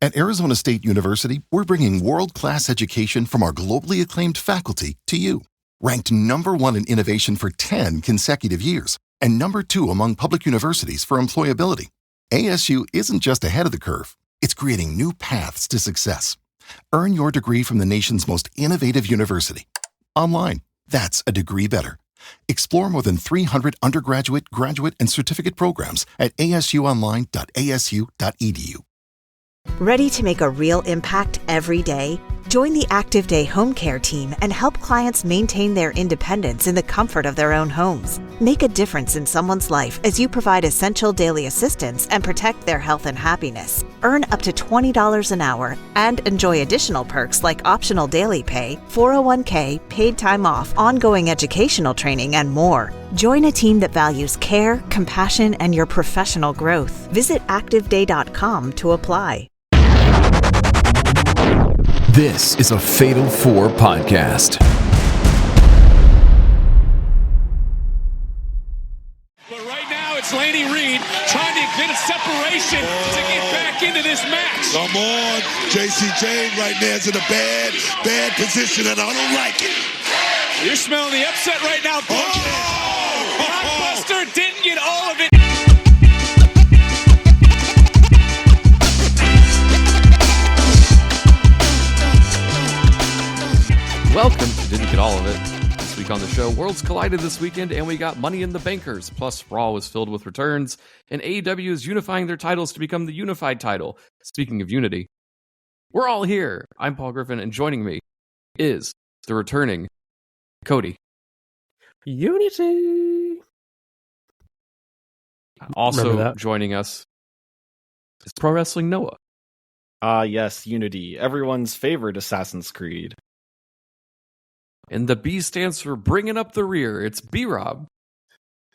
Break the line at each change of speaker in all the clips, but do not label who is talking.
At Arizona State University, we're bringing world-class education from our globally acclaimed faculty to you. Ranked #1 in innovation for 10 consecutive years and #2 among public universities for employability. ASU isn't just ahead of the curve, it's creating new paths to success. Earn your degree from the nation's most innovative university. Online, that's a degree better. Explore more than 300 undergraduate, graduate, and certificate programs at asuonline.asu.edu.
Ready to make a real impact every day? Join the Active Day Home Care team and help clients maintain their independence in the comfort of their own homes. Make a difference in someone's life as you provide essential daily assistance and protect their health and happiness. Earn up to $20 an hour and enjoy additional perks like optional daily pay, 401k, paid time off, ongoing educational training, and more. Join a team that values care, compassion, and your professional growth. Visit activeday.com to apply.
This is a Fatal 4 podcast.
But right now it's Laney Reed trying to get a separation to get back into this match.
Come on, JC James right now is in a bad position, and I don't like it.
You're smelling the upset right now. Blockbuster didn't get all of it.
Welcome to Didn't Get All of It. This week on the show, worlds collided this weekend and we got Money in the Bankers, plus Raw was filled with returns, and AEW is unifying their titles to become the unified title. Speaking of unity, we're all here. I'm Paul Griffin, and joining me is the returning Cody.
Unity!
Also joining us is Pro Wrestling Noah.
Yes, Unity. Everyone's favorite Assassin's Creed.
And the B stands for bringing up the rear. It's B-Rob.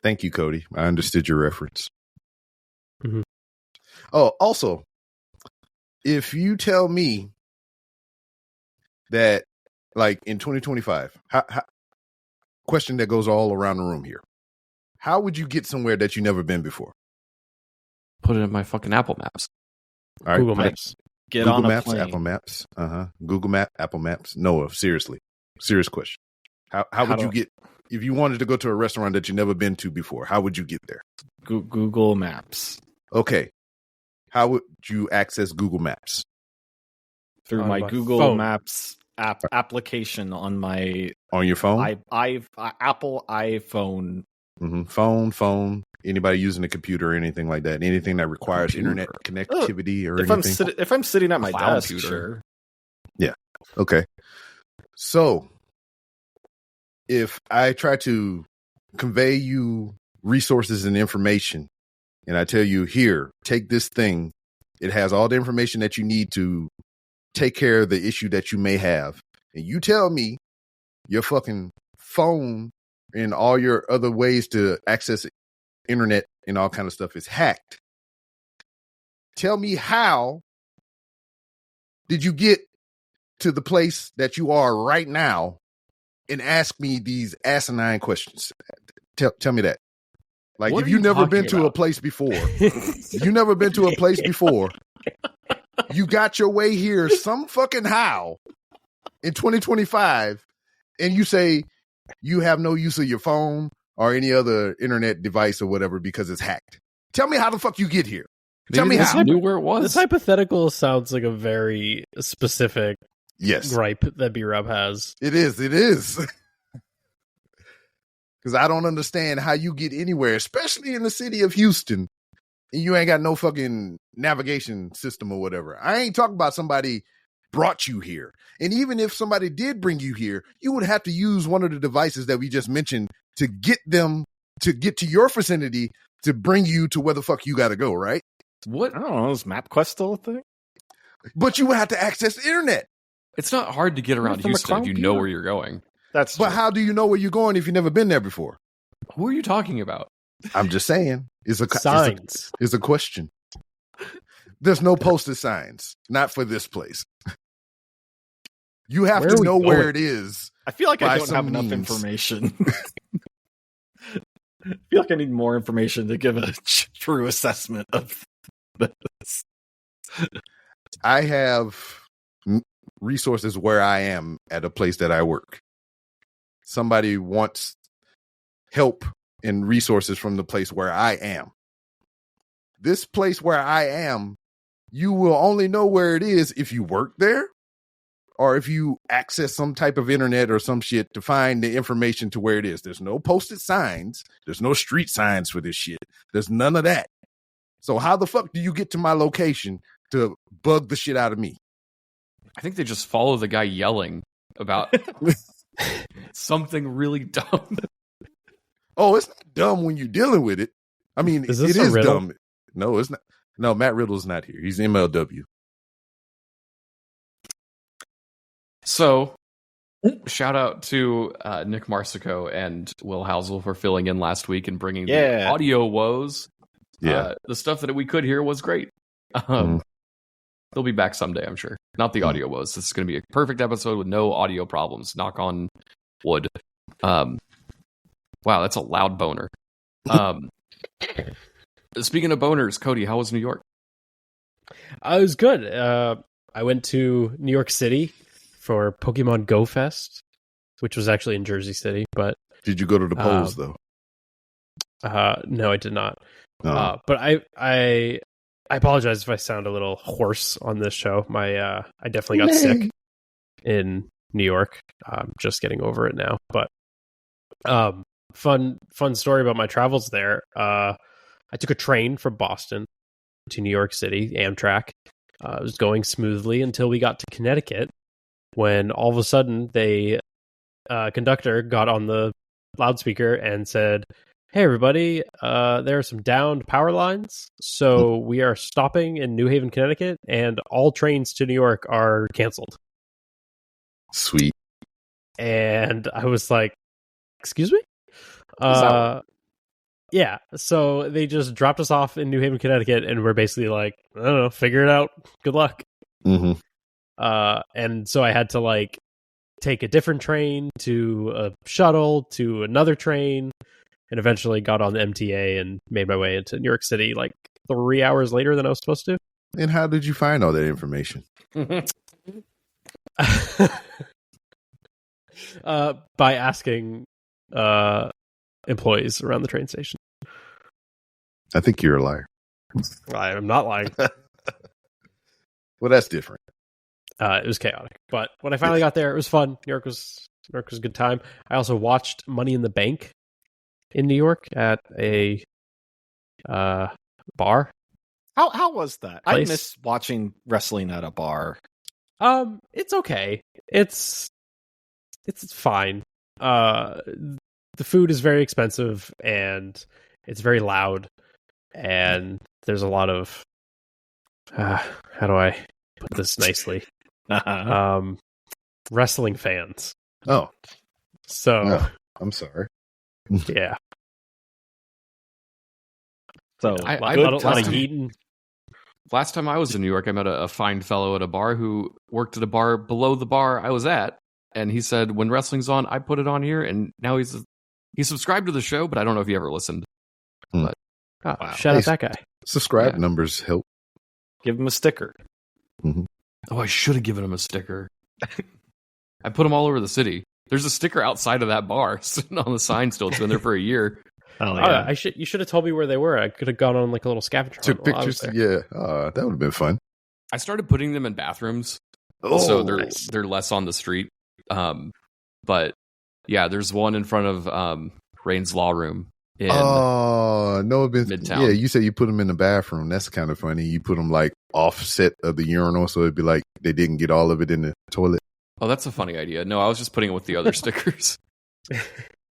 Thank you, Cody. I understood your reference.
Mm-hmm.
Oh, also, if you tell me that, like, in 2025, question that goes all around the room here. How would you get somewhere that you've never been before?
Put it in my fucking Apple Maps.
All right,
Google Maps.
Get Google on Maps, plane. Apple Maps. Google Map, Apple Maps. Noah, seriously. Serious question. How would you get, if you wanted to go to a restaurant that you've never been to before, how would you get there?
Google Maps.
Okay. How would you access Google Maps?
Through my Google phone. Maps application on
your phone?
Apple iPhone.
Mm-hmm. Phone. Anybody using a computer or anything like that? Anything that requires internet connectivity or anything?
If I'm sitting at my desk,
computer.
Sure.
Yeah. Okay. So, if I try to convey you resources and information, and I tell you, here, take this thing, it has all the information that you need to take care of the issue that you may have, and you tell me your fucking phone and all your other ways to access internet and all kind of stuff is hacked. Tell me, how did you get to the place that you are right now and ask me these asinine questions? Tell me that. Like, if you've never been to a place before, you got your way here some fucking how in 2025, and you say you have no use of your phone or any other internet device or whatever because it's hacked. Tell me how the fuck you get here. Tell me how.
Knew where it was.
This hypothetical sounds like a very specific gripe that B-Rob has.
It is. Because I don't understand how you get anywhere, especially in the city of Houston, and you ain't got no fucking navigation system or whatever. I ain't talking about somebody brought you here. And even if somebody did bring you here, you would have to use one of the devices that we just mentioned to get them to get to your vicinity to bring you to where the fuck you got to go, right?
What? I don't know. Is MapQuest still a thing?
But you would have to access the internet.
It's not hard to get around Houston if you know where you're going.
But
how do you know where you're going if you've never been there before?
Who are you talking about?
I'm just saying. It's a question. There's no posted signs. Not for this place. You have to know where it is.
I feel like I don't have enough information. I feel like I need more information to give a true assessment of this.
I have resources where I am at a place that I work. Somebody wants help and resources from the place where I am. This place where I am, you will only know where it is if you work there or if you access some type of internet or some shit to find the information to where it is. There's no posted signs. There's no street signs for this shit. There's none of that. So how the fuck do you get to my location to bug the shit out of me?
I think they just follow the guy yelling about something really dumb.
Oh, it's not dumb when you're dealing with it. I mean, it is dumb. No, it's not. No, Matt Riddle's not here. He's MLW.
So, shout out to Nick Marsico and Will Housel for filling in last week and bringing the audio woes.
Yeah.
The stuff that we could hear was great. They'll be back someday, I'm sure. Not the audio woes. This is going to be a perfect episode with no audio problems. Knock on wood. Wow, that's a loud boner. Speaking of boners, Cody, how was New York?
It was good. I went to New York City for Pokemon Go Fest, which was actually in Jersey City. But
did you go to the polls though?
No, I did not. But I apologize if I sound a little hoarse on this show. I definitely got sick in New York. I'm just getting over it now. But fun story about my travels there. I took a train from Boston to New York City, Amtrak. It was going smoothly until we got to Connecticut, when all of a sudden the conductor got on the loudspeaker and said, "Hey everybody, there are some downed power lines, so we are stopping in New Haven, Connecticut, and all trains to New York are canceled."
Sweet.
And I was like, "Excuse me?" Yeah, so they just dropped us off in New Haven, Connecticut, and we're basically like, I don't know, figure it out. Good luck.
Mm-hmm.
And so I had to take a different train to a shuttle to another train, and eventually got on the MTA and made my way into New York City 3 hours later than I was supposed to.
And how did you find all that information?
By asking employees around the train station.
I think you're a liar.
I am not lying.
Well, that's different.
It was chaotic, but when I finally got there, it was fun. New York was a good time. I also watched Money in the Bank in New York at a bar.
How was that?
Place.
I miss watching wrestling at a bar.
It's okay. It's fine. The food is very expensive and it's very loud, and there's a lot of how do I put this nicely? Wrestling fans.
Oh,
so
no, I'm sorry.
Yeah.
So
a lot of eating.
Last time I was in New York, I met a fine fellow at a bar who worked at a bar below the bar I was at, and he said, "When wrestling's on, I put it on here." And now he's subscribed to the show, but I don't know if he ever listened. But
wow. Shout out that guy.
Subscribe numbers help.
Give him a sticker.
Mm-hmm.
Oh, I should have given him a sticker. I put them all over the city. There's a sticker outside of that bar sitting on the sign still. It's been there for a year.
Oh, yeah.
You should have told me where they were. I could have gone on a little scavenger hunt.
Took pictures. Yeah, that would have been fun.
I started putting them in bathrooms, so they're less on the street. But yeah, there's one in front of Rain's Law Room. Midtown.
Yeah, you said you put them in the bathroom. That's kind of funny. You put them offset of the urinal, so it'd be like they didn't get all of it in the toilet.
Oh, that's a funny idea. No, I was just putting it with the other stickers.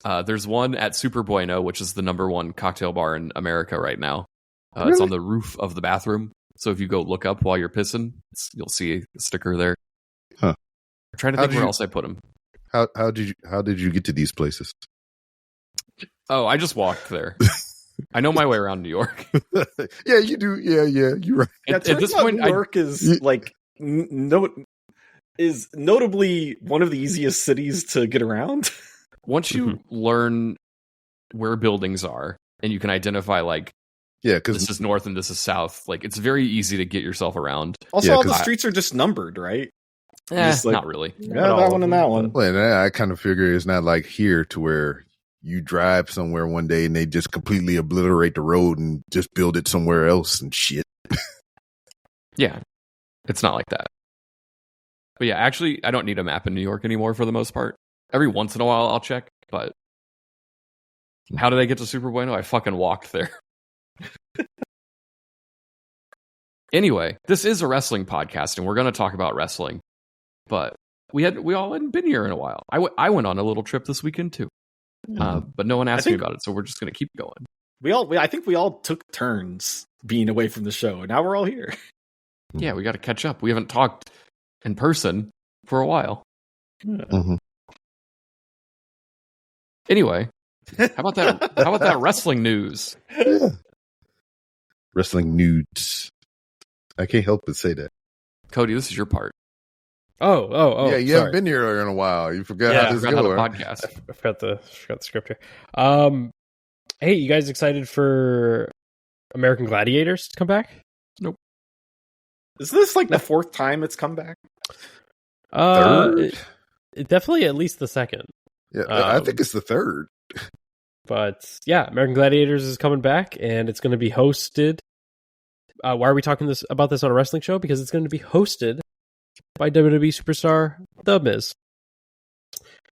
There's one at Super Bueno, which is the #1 cocktail bar in America right now.
Really?
It's on the roof of the bathroom. So if you go look up while you're pissing, you'll see a sticker there.
Huh.
I'm trying to think where else I put them.
How did you get to these places?
Oh, I just walked there. I know my way around New York.
Yeah, you do. Yeah, you're right.
At this point, New York is is notably one of the easiest cities to get around.
Once you learn where buildings are and you can identify
Yeah, because
this is north and this is south. Like, it's very easy to get yourself around.
Also, all the streets are just numbered, right?
Not really.
Yeah, that one and that one.
Well, I kind of figure it's not like here to where you drive somewhere one day and they just completely obliterate the road and just build it somewhere else and shit.
Yeah, it's not like that. But yeah, actually, I don't need a map in New York anymore for the most part. Every once in a while, I'll check, but how did I get to Super Bueno? I fucking walked there. Anyway, this is a wrestling podcast, and we're going to talk about wrestling. But we all hadn't been here in a while. I went on a little trip this weekend too, but no one asked me about it, so we're just going to keep going.
I think we all took turns being away from the show, and now we're all here.
Yeah, we got to catch up. We haven't talked in person for a while.
Mm-hmm.
Anyway, how about that wrestling news?
Yeah. Wrestling nudes. I can't help but say that.
Cody, this is your part.
Oh!
Yeah, you haven't been here in a while. You forgot how this goes.
Podcast.
I forgot the script here. Hey, you guys excited for American Gladiators to come back?
Nope.
Is this like the fourth time it's come back?
Third?
It definitely at least the second.
Yeah, I think it's the third.
But yeah, American Gladiators is coming back, and it's going to be hosted. Why are we talking about this on a wrestling show? Because it's going to be hosted by WWE superstar The Miz.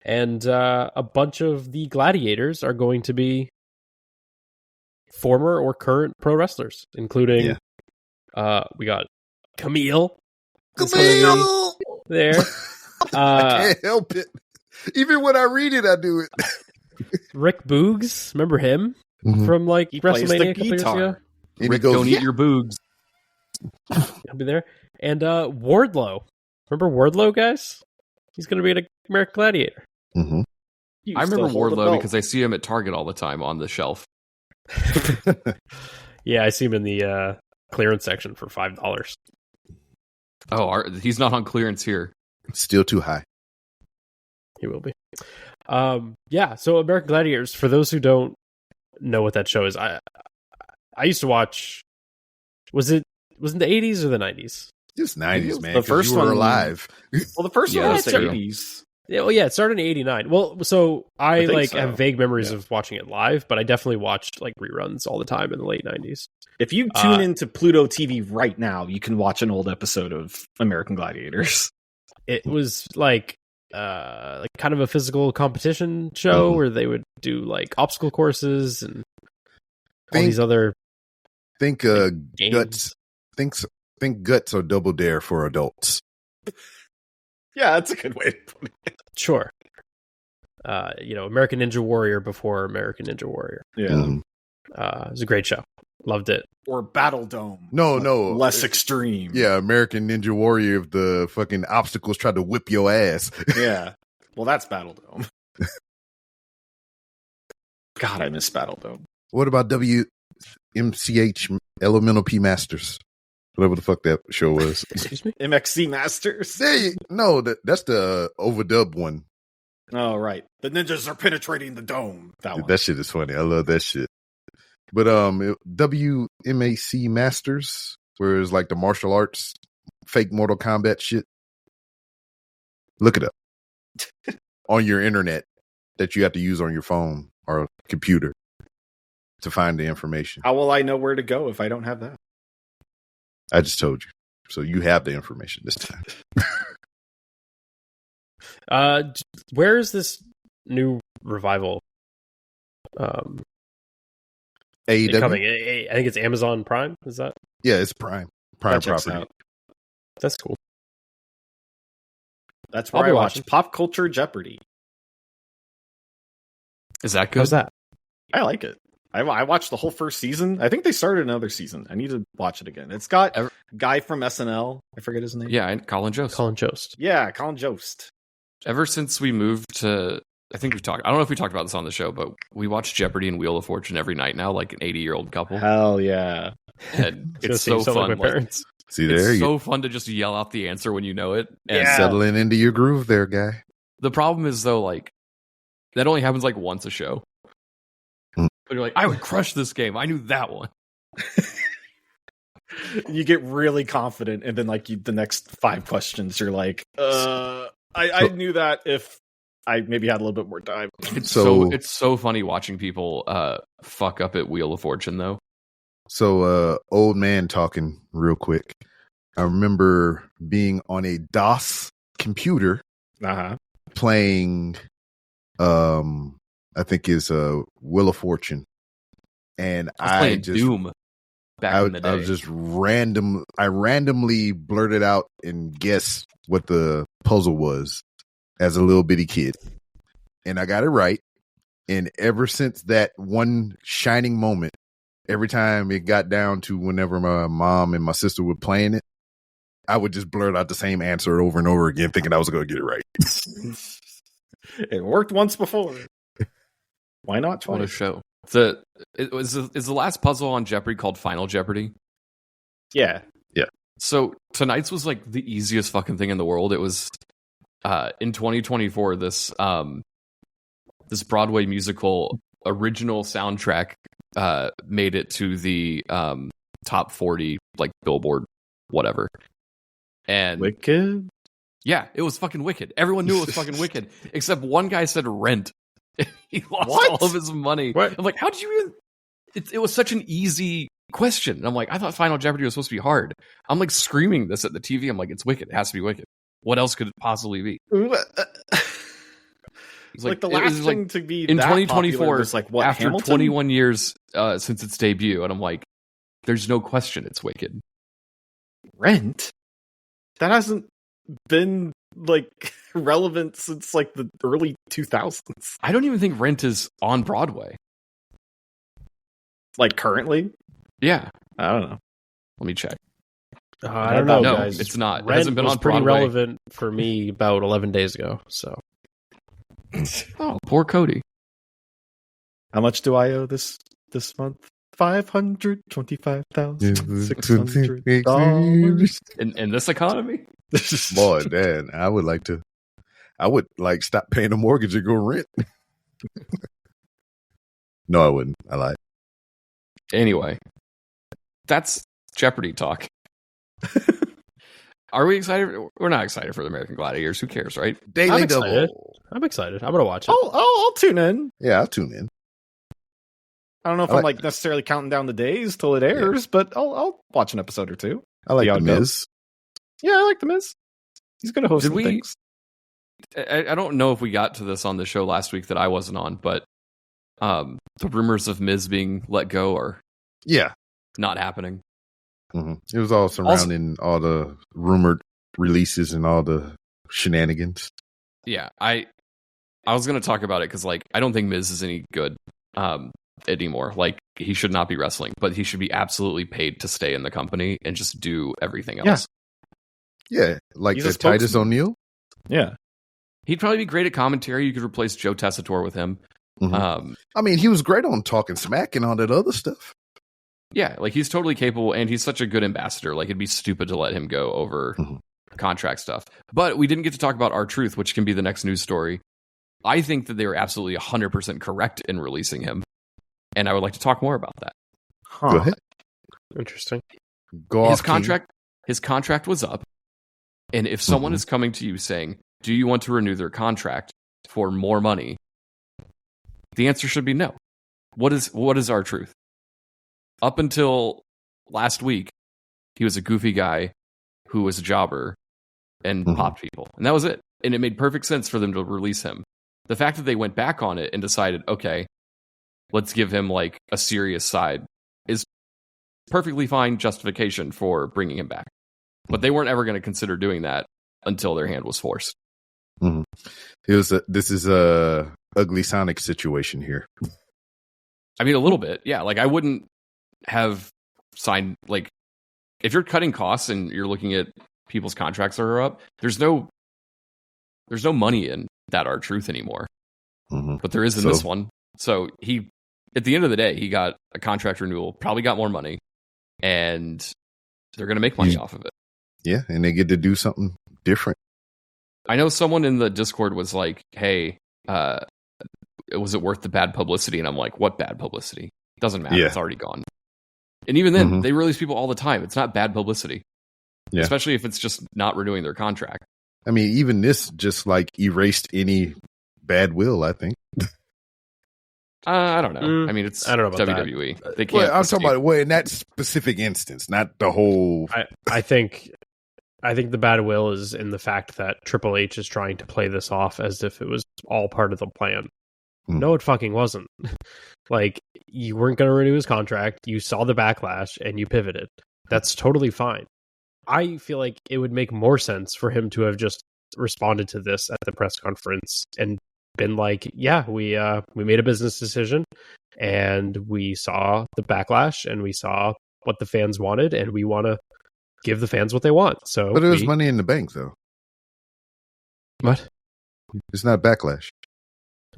And a bunch of the gladiators are going to be former or current pro wrestlers, including we got Camille there.
I can't help it. Even when I read it, I do it.
Rick Boogs, remember him from like WrestleMania a couple years ago?
Rick, don't eat your boogs.
He'll be there. And Wardlow. Remember Wardlow, guys? He's going to be an American Gladiator.
Mm-hmm.
I remember Wardlow because I see him at Target all the time on the shelf.
Yeah, I see him in the clearance section for $5.
Oh, he's not on clearance here.
Still too high.
He will be. Yeah, so American Gladiators, for those who don't know what that show is, I used to watch. Was it the 80s or the 90s?
It's 90s, man.
The first one
alive.
Well, the first one was the 80s.
Yeah, well, yeah, it started in '89. Well, so I
so.
have vague memories of watching it live, but I definitely watched like reruns all the time in the late '90s.
If you tune into Pluto TV right now, you can watch an old episode of American Gladiators.
It was like kind of a physical competition show where they would do like obstacle courses and all these other.
Think Guts. Think Guts or Double Dare for adults.
Yeah, that's a good way to put it.
Sure. American Ninja Warrior before American Ninja Warrior.
Yeah.
It was a great show. Loved it.
Or Battle Dome.
No.
Less extreme.
Yeah, American Ninja Warrior if the fucking obstacles tried to whip your ass.
Yeah. Well, that's Battle Dome. God, I miss Battle Dome.
What about WMCH Elemental P Masters? Whatever the fuck that show was.
Excuse me?
MXC Masters?
That's the overdubbed one.
Oh, right. The ninjas are penetrating the dome.
That shit is funny. I love that shit. But WMAC Masters, where it's like the martial arts, fake Mortal Kombat shit. Look it up. On your internet that you have to use on your phone or computer to find the information.
How will I know where to go if I don't have that?
I just told you. So you have the information this time.
Where is this new revival?
AEW?
Coming? I think it's Amazon Prime. Is that?
Yeah, it's Prime property.
That's cool.
That's where I watch Pop Culture Jeopardy.
Is that good?
How's that?
I like it. I watched the whole first season. I think they started another season. I need to watch it again. It's got a guy from SNL. I forget his name.
Yeah, Colin Jost.
Yeah, Colin Jost.
Ever since we moved to, I think we've talked, I don't know if we talked about this on the show, but we watch Jeopardy and Wheel of Fortune every night now, like an 80-year-old couple.
Hell yeah.
And it's so fun.
Like my parents.
See, there
it's so fun to just yell out the answer when you know it.
And settling into your groove there, guy.
The problem is, though, like, that only happens like once a show. But you're like, I would crush this game. I knew that one.
You get really confident, and then like the next 5 questions, you're like, I knew that if I maybe had a little bit more time.
It's so funny watching people fuck up at Wheel of Fortune though.
So old man talking real quick. I remember being on a DOS computer playing I think is Wheel of Fortune. And I just
Doom back in the day.
I was just randomly blurted out and guessed what the puzzle was as a little bitty kid. And I got it right. And ever since that one shining moment, every time it got down to whenever my mom and my sister were playing it, I would just blurt out the same answer over and over again, thinking I was going to get it right.
It worked once before. Why not twice?
What a show. Is the last puzzle on Jeopardy called Final Jeopardy?
Yeah.
So tonight's was like the easiest fucking thing in the world. It was in 2024. This Broadway musical original soundtrack made it to the top 40 like Billboard whatever. And
Wicked.
Yeah, it was fucking wicked. Everyone knew it was fucking wicked, except one guy said Rent. He lost all of his money.
What?
I'm like, how did you even... It was such an easy question. I'm like, I thought Final Jeopardy was supposed to be hard. I'm like screaming this at the TV. I'm like, it's wicked. It has to be wicked. What else could it possibly be?
Like the last thing to be
in
that
2024
was like what,
after
Hamilton?
21 years since its debut, and I'm like, there's no question it's wicked.
Rent? That hasn't been like relevant since like the early 2000s.
I don't even think Rent is on Broadway.
Like currently?
Yeah.
I don't know.
Let me check.
I don't know,
no,
guys.
It's not. It
Rent
hasn't been
was
on
pretty
Broadway.
relevant for me about 11 days ago. So,
oh, poor Cody.
How much do I owe this month? $525,600
in this economy.
Boy, Dan, I would like stop paying the mortgage and go rent. No, I wouldn't. I lied.
Anyway, that's Jeopardy talk. Are we excited? We're not excited for the American Gladiators. Who cares, right?
Daily
Double. I'm excited. I'm gonna watch it.
I'll tune in.
Yeah, I'll tune in.
I don't know if I'm like necessarily counting down the days till it airs, but I'll watch an episode or two.
I like The Miz.
Yeah, I like The Miz. He's good at hosting things.
I don't know if we got to this on the show last week that I wasn't on, but the rumors of Miz being let go are not happening.
Mm-hmm. It was all surrounding all the rumored releases and all the shenanigans.
Yeah, I was going to talk about it because like I don't think Miz is any good anymore. Like he should not be wrestling, but he should be absolutely paid to stay in the company and just do everything else.
Yeah, like the Titus O'Neil.
Yeah,
he'd probably be great at commentary. You could replace Joe Tessitore with him.
Mm-hmm. I mean, he was great on Talking Smack and all that other stuff.
Yeah, like he's totally capable, and he's such a good ambassador. Like it'd be stupid to let him go over contract stuff. But we didn't get to talk about R-Truth, which can be the next news story. I think that they were absolutely 100% correct in releasing him, and I would like to talk more about that.
Go ahead.
Interesting.
His contract was up, and if someone is coming to you saying, "Do you want to renew their contract for more money?" the answer should be no. What is R-Truth? Up until last week, he was a goofy guy who was a jobber and popped people. And that was it. And it made perfect sense for them to release him. The fact that they went back on it and decided, okay, let's give him like a serious side is perfectly fine justification for bringing him back. But they weren't ever going to consider doing that until their hand was forced.
Mm-hmm. This is a ugly Sonic situation here.
I mean, a little bit. Yeah. Like I wouldn't have signed, like if you're cutting costs and you're looking at people's contracts that are up, there's no money in that R-Truth anymore. But there is in this one. So he, at the end of the day, he got a contract renewal, probably got more money, and they're going to make money off of it.
Yeah, and they get to do something different.
I know someone in the Discord was like, hey, was it worth the bad publicity? And I'm like, what bad publicity? Doesn't matter. Yeah. It's already gone. And even then, they release people all the time. It's not bad publicity.
Yeah.
Especially if it's just not renewing their contract.
I mean, even this just like erased any bad will, I think.
I don't know. I mean, it's
I don't know about
WWE.
that.
They can't.
Well, I'm talking about in that specific instance, not the whole.
I think the bad will is in the fact that Triple H is trying to play this off as if it was all part of the plan. No, it fucking wasn't. Like, you weren't going to renew his contract. You saw the backlash and you pivoted. That's totally fine. I feel like it would make more sense for him to have just responded to this at the press conference and been like, yeah, we made a business decision and we saw the backlash and we saw what the fans wanted and we want to give the fans what they want. So,
but it was Money in the Bank, though.
What?
It's not Backlash.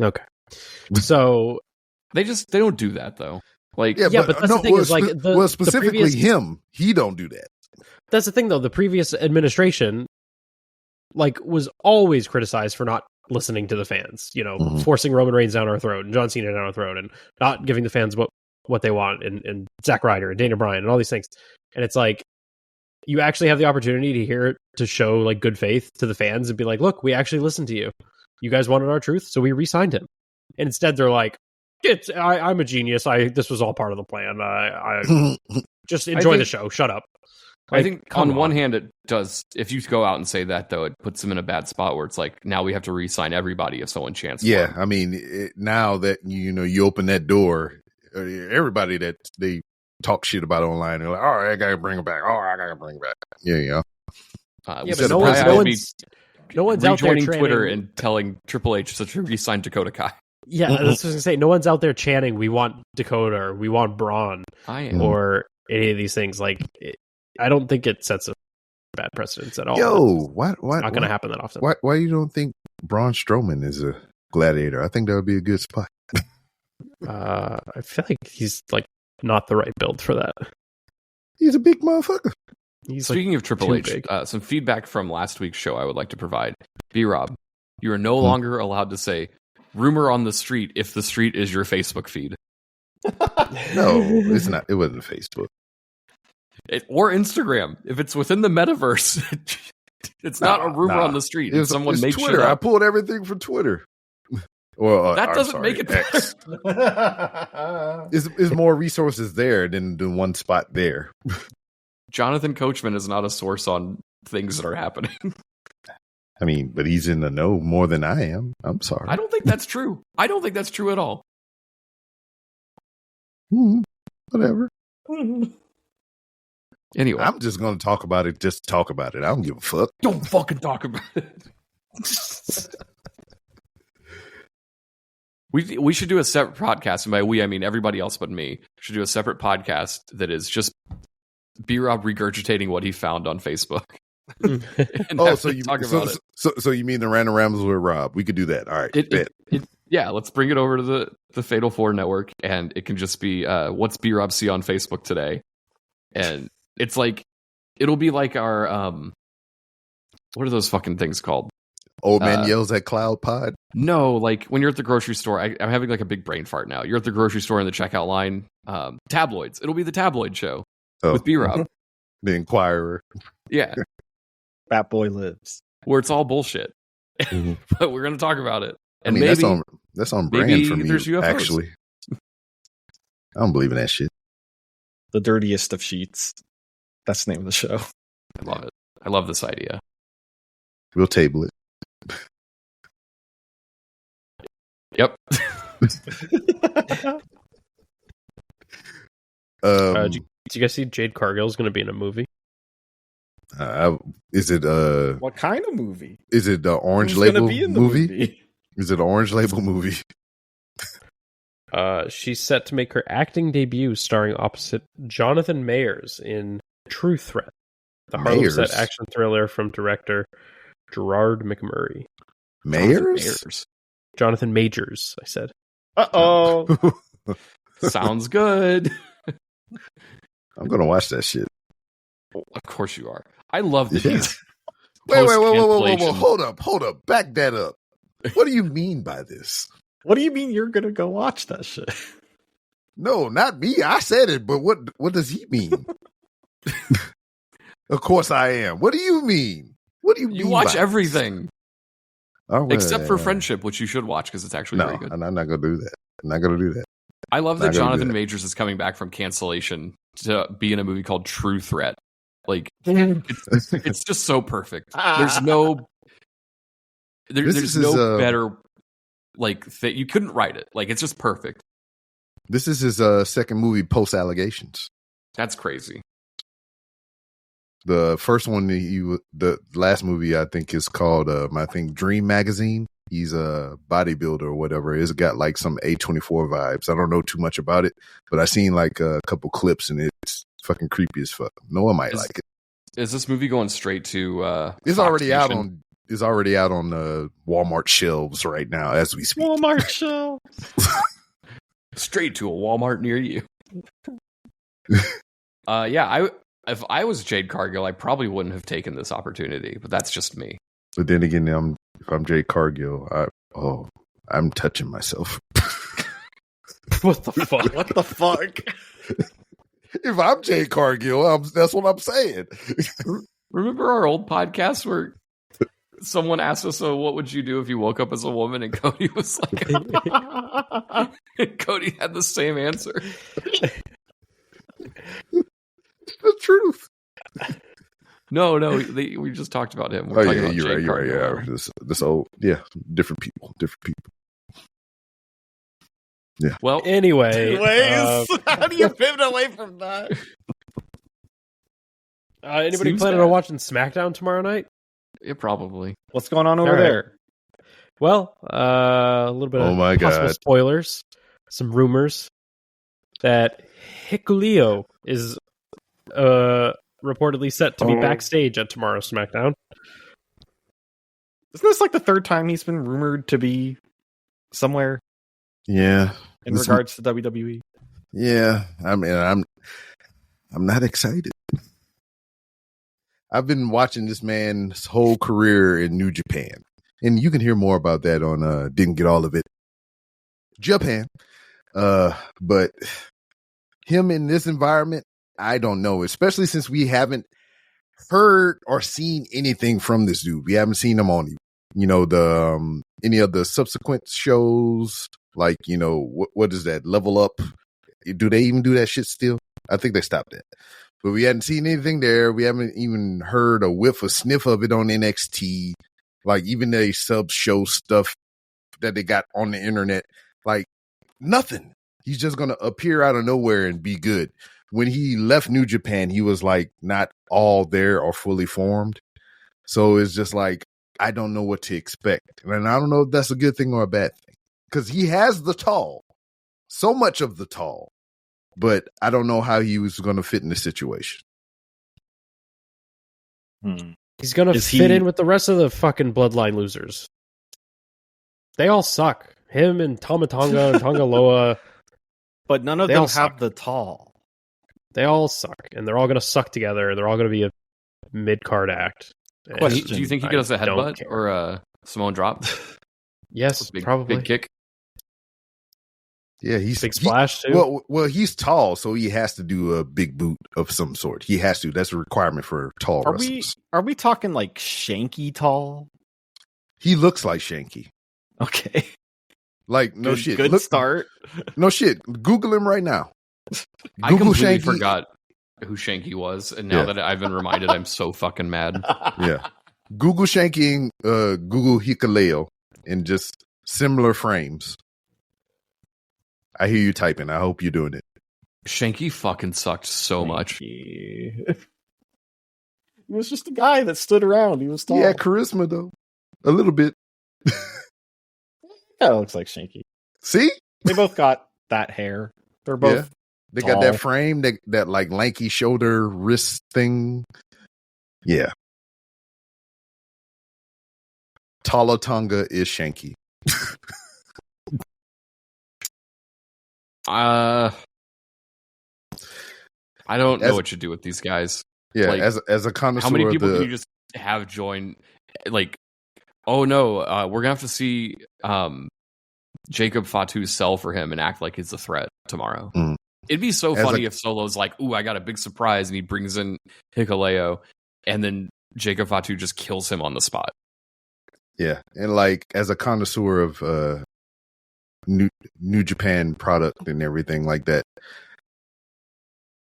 Okay. So
they don't do that though. Like,
yeah, but that's the thing is like
specifically
the previous,
him, he don't do that.
That's the thing though. The previous administration was always criticized for not listening to the fans, forcing Roman Reigns down our throat and John Cena down our throat and not giving the fans what they want and Zack Ryder and Daniel Bryan and all these things. And it's like, you actually have the opportunity to show like good faith to the fans and be like, look, we actually listened to you. You guys wanted our truth, so we re-signed him. And instead they're like, I'm a genius. This was all part of the plan. I just enjoy the show. Shut up.
I think on one hand it does. If you go out and say that, though, it puts them in a bad spot where it's like, now we have to re-sign everybody if someone chants.
Yeah, I mean, now that you open that door, everybody that they talk shit about online, they're like, all right, I gotta bring it back. I gotta bring it back. Yeah.
But no one's out there
rejoining Twitter and telling Triple H to re-sign Dakota Kai.
Yeah, I was going to say, no one's out there chanting, we want Dakota or we want Braun or any of these things. Like, I don't think it sets a bad precedence at all.
It's not
going to happen that often.
Why you don't think Braun Strowman is a gladiator? I think that would be a good spot.
I feel like he's like not the right build for that.
He's a big motherfucker.
Speaking of Triple H, some feedback from last week's show I would like to provide. B-Rob, you are no longer allowed to say rumor on the street if the street is your Facebook feed.
No, it's not. It wasn't Facebook.
Or Instagram. If it's within the metaverse, it's not a rumor on the street. Someone makes
Twitter. I pulled everything from Twitter. Well,
that doesn't make it
X. There's more resources there than one spot there.
Jonathan Coachman is not a source on things that are happening.
I mean, but he's in the know more than I am. I'm sorry.
I don't think that's true. I don't think that's true at all.
Whatever.
Anyway.
I'm just going to talk about it. Just talk about it. I don't give a fuck.
Don't fucking talk about it. We should do a separate podcast, and by we I mean everybody else but me should do a separate podcast that is just B-Rob regurgitating what he found on Facebook.
So you mean the Random Rambles with Rob? We could do that. All right.
Yeah, let's bring it over to the Fatal 4 network, and it can just be what's B-Rob see on Facebook today, and it's like it'll be like our what are those fucking things called?
Old man yells at Cloud Pod.
No, like when you're at the grocery store, I'm having like a big brain fart now. You're at the grocery store in the checkout line. Tabloids. It'll be the tabloid show with B-Rob.
The Inquirer.
Yeah.
Fat Boy Lives.
Where it's all bullshit. But we're going to talk about it. And
I mean, that's on brand for me,
UFOs.
actually. I don't believe in that shit.
The Dirtiest of Sheets. That's the name of the show.
I love it. I love this idea.
We'll table it.
Yep.
Did you guys see Jade Cargill is going to be in a movie?
Is it
what kind of movie?
Is it the Orange Label movie? Is it an Orange Label movie?
She's set to make her acting debut starring opposite Jonathan Mayers in True Threat, the Harlow-set action thriller from director Gerard McMurray.
Mayers?
Jonathan Majors, I said.
Uh-oh.
Sounds good.
I'm going to watch that shit.
Of course you are. I love that he's
Wait, hold up. Back that up. What do you mean by this?
What do you mean you're going to go watch that shit?
No, not me. I said it, but what does he mean? Of course I am. What do you mean? What do you mean?
You watch everything.
Oh, well,
except for Friendship, which you should watch because it's actually very good.
I'm not going to do that. I'm not going to do that.
I love that Jonathan Majors is coming back from cancellation to be in a movie called True Threat. Like, it's just so perfect. There's no better, like, you couldn't write it. Like, it's just perfect.
This is his second movie post allegations.
That's crazy.
The first one, the last movie I think is called Dream Magazine. He's a bodybuilder or whatever. It's got like some A24 vibes. I don't know too much about it, but I seen like a couple clips and it's fucking creepy as fuck. Noah might like it.
Is this movie going straight to?
It's already out on Walmart shelves right now as we speak.
Walmart shelves.
Straight to a Walmart near you. If I was Jade Cargill, I probably wouldn't have taken this opportunity, but that's just me.
But then again, if I'm Jade Cargill, I'm touching myself.
What the fuck?
What the fuck?
If I'm Jade Cargill, that's what I'm saying.
Remember our old podcast where someone asked us, "So, what would you do if you woke up as a woman?" And Cody was like, and Cody had the same answer.
The truth.
No, we just talked about him.
You're right. Yeah, this old, different people. Yeah.
Well,
anyway,
how do you pivot away from that?
Anybody planning on watching SmackDown tomorrow night?
Yeah, probably.
What's going on over there?
Well, a little bit of possible spoilers, some rumors that Hikuleo is reportedly set to be backstage at tomorrow's SmackDown.
Isn't this like the third time he's been rumored to be somewhere?
Yeah.
In regards to WWE.
Yeah. I mean, I'm not excited. I've been watching this man's whole career in New Japan. And you can hear more about that on Didn't Get All of It Japan. But him in this environment, I don't know, especially since we haven't heard or seen anything from this dude. We haven't seen him on, the any of the subsequent shows, like, what is that, Level Up? Do they even do that shit still? I think they stopped that. But we hadn't seen anything there. We haven't even heard a whiff or sniff of it on NXT. Like, even the sub-show stuff that they got on the internet, like, nothing. He's just going to appear out of nowhere and be good. When he left New Japan, he was like not all there or fully formed. So it's just like, I don't know what to expect. And I don't know if that's a good thing or a bad thing. Because he has the tall, so much of the tall, but I don't know how he was going to fit in the situation.
He's going to fit in with the rest of the fucking bloodline losers. They all suck. Him and Tama Tonga and Tonga Loa.
But none of them have the tall.
They all suck, and they're all going to suck together. They're all going to be a mid-card act.
Do you think he gets a headbutt or a Samoan drop?
Yes, probably.
Big kick.
Yeah, he's
big splash too.
Well, he's tall, so he has to do a big boot of some sort. He has to. That's a requirement for tall wrestlers.
Are we talking like Shanky tall?
He looks like Shanky.
Okay.
Like, no shit.
Good start.
No shit. Google him right now.
I completely forgot who Shanky was, and now that I've been reminded, I'm so fucking mad.
Yeah. Google Shanky and Google Hikuleo in just similar frames. I hear you typing. I hope you're doing it.
Shanky fucking sucked so much.
He was just a guy that stood around. He was tall.
He had charisma, though. A little bit.
That looks like Shanky.
See?
They both got that hair. They're both
They got that frame, that like lanky shoulder wrist thing. Yeah. Tala Tonga is Shanky.
I don't know what you do with these guys.
Yeah,
like,
as a connoisseur,
how many people can you just have join? Like, oh no, we're gonna have to see Jacob Fatu sell for him and act like he's a threat tomorrow.
Mm.
It'd be so funny if Solo's like, ooh, I got a big surprise, and he brings in Hikuleo, and then Jacob Fatu just kills him on the spot.
Yeah, and like as a connoisseur of New Japan product and everything like that,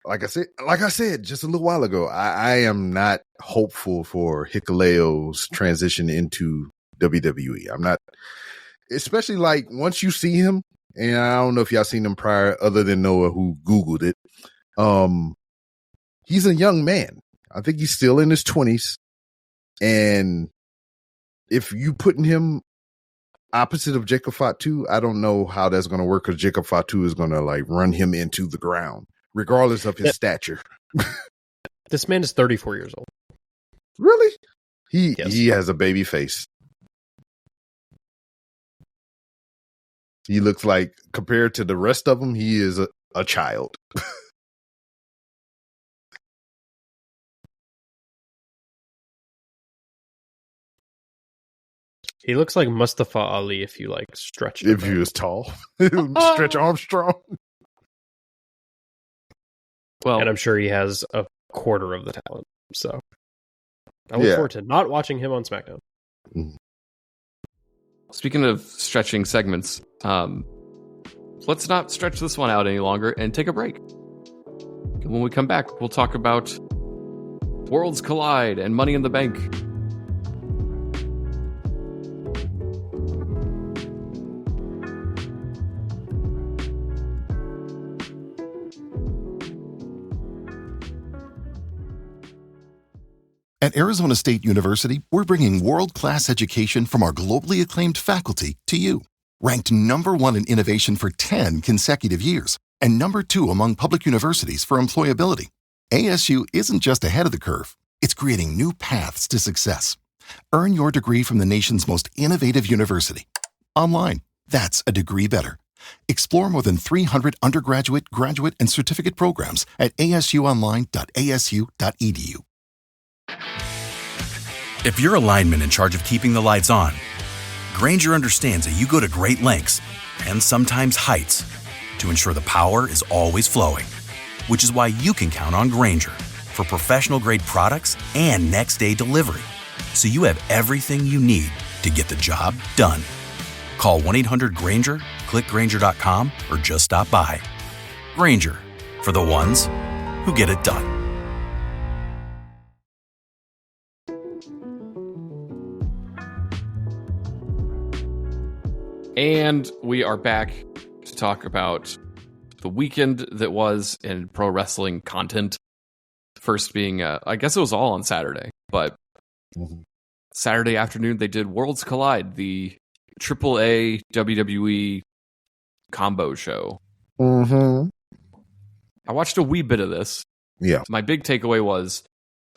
like I said just a little while ago, I am not hopeful for Hikuleo's transition into WWE. I'm not, especially like once you see him, and I don't know if y'all seen him prior, other than Noah who Googled it. He's a young man. I think he's still in his 20s, and if you putting him opposite of Jacob Fatu, I don't know how that's going to work, because Jacob Fatu is going to like run him into the ground, regardless of his stature.
This man is 34 years old.
Really? He
Yes.
has a baby face. He looks like, compared to the rest of them, he is a child.
He looks like Mustafa Ali if you like stretch him.
If he was tall. Stretch Armstrong.
Well,
And I'm sure he has a quarter of the talent. So I look forward to not watching him on SmackDown.
speaking of stretching segments, let's not stretch this one out any longer and take a break. And when we come back, we'll talk about Worlds Collide and Money in the Bank.
At Arizona State University, we're bringing world-class education from our globally acclaimed faculty to you. Ranked #1 in innovation for 10 consecutive years and #2 among public universities for employability, ASU isn't just ahead of the curve, it's creating new paths to success. Earn your degree from the nation's most innovative university. Online, that's a degree better. Explore more than 300 undergraduate, graduate, and certificate programs at asuonline.asu.edu.
If you're a lineman in charge of keeping the lights on, Grainger understands that you go to great lengths, and sometimes heights, to ensure the power is always flowing. Which is why you can count on Grainger for professional-grade products and next-day delivery, so you have everything you need to get the job done. Call 1-800-GRAINGER, click Grainger.com, or just stop by. Grainger, for the ones who get it done.
And we are back to talk about the weekend that was in pro wrestling content. First being, I guess it was all on Saturday, but Saturday afternoon they did Worlds Collide, the AAA WWE combo show.
Mm-hmm.
I watched a wee bit of this.
Yeah.
My big takeaway was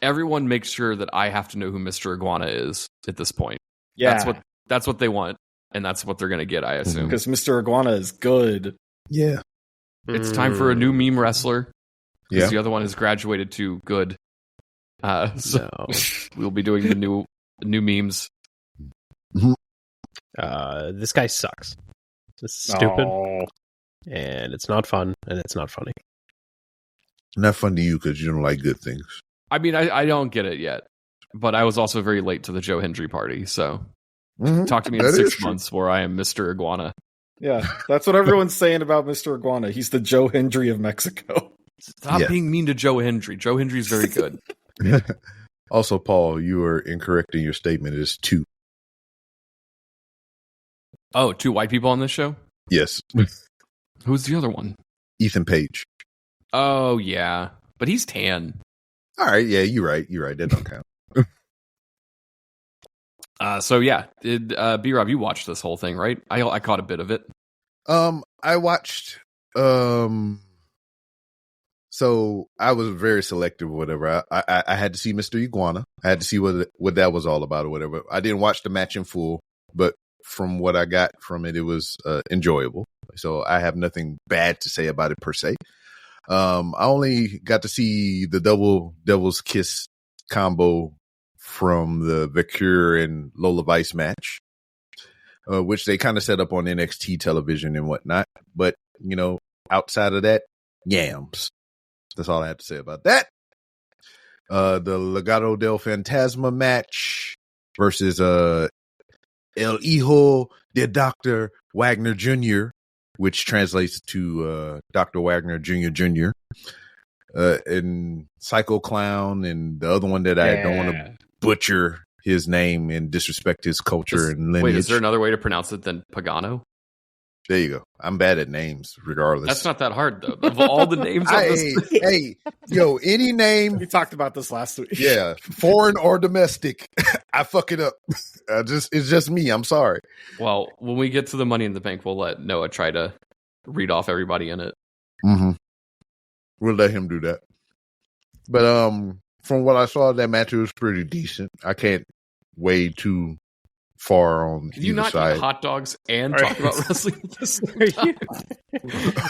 everyone makes sure that I have to know who Mr. Iguana is at this point.
Yeah.
That's what they want. And that's what they're going to get, I assume.
Because Mr. Iguana is good.
Yeah.
It's time for a new meme wrestler.
Yeah.
The other one has graduated to good. So we'll be doing the new memes.
This guy sucks. This is stupid. And it's not fun, and it's not funny.
Not fun to you because you don't like good things.
I mean, I don't get it yet. But I was also very late to the Joe Hendry party, so talk to me in 6 months where I am Mr. Iguana.
Yeah, that's what everyone's saying about Mr. Iguana. He's the Joe Hendry of Mexico.
Stop being mean to Joe Hendry. Joe Hendry's very good.
Also, Paul, you are incorrect in your statement. It is 2.
Oh, 2 white people on this show?
Yes.
Who's the other one?
Ethan Page.
Oh, yeah. But he's tan.
All right. Yeah, you're right. That don't count.
So yeah, did B-Rob, you watched this whole thing, right? I caught a bit of it.
I watched. So I was very selective or whatever. I had to see Mr. Iguana. I had to see what that was all about or whatever. I didn't watch the match in full, but from what I got from it, it was enjoyable. So I have nothing bad to say about it per se. I only got to see the double Devil's Kiss combo from the Vicur and Lola Vice match. which they kind of set up on NXT television and whatnot. But, outside of that, yams. That's all I have to say about that. The Legado del Fantasma match versus El Hijo de Dr. Wagner Jr., which translates to Dr. Wagner Jr. And Psycho Clown, and the other one that I don't want to butcher his name and disrespect his culture and lineage.
Wait, is there another way to pronounce it than Pagano?
There you go. I'm bad at names, regardless.
That's not that hard, though. Of all the names on this
any name.
We talked about this last week.
Yeah, foreign or domestic, I fuck it up. It's just me. I'm sorry.
Well, when we get to the Money in the Bank, we'll let Noah try to read off everybody in it.
Mm-hmm. We'll let him do that. But from what I saw, that match was pretty decent. I can't weigh too far on
Can you not
side.
eat hot dogs and talk about wrestling at the same time?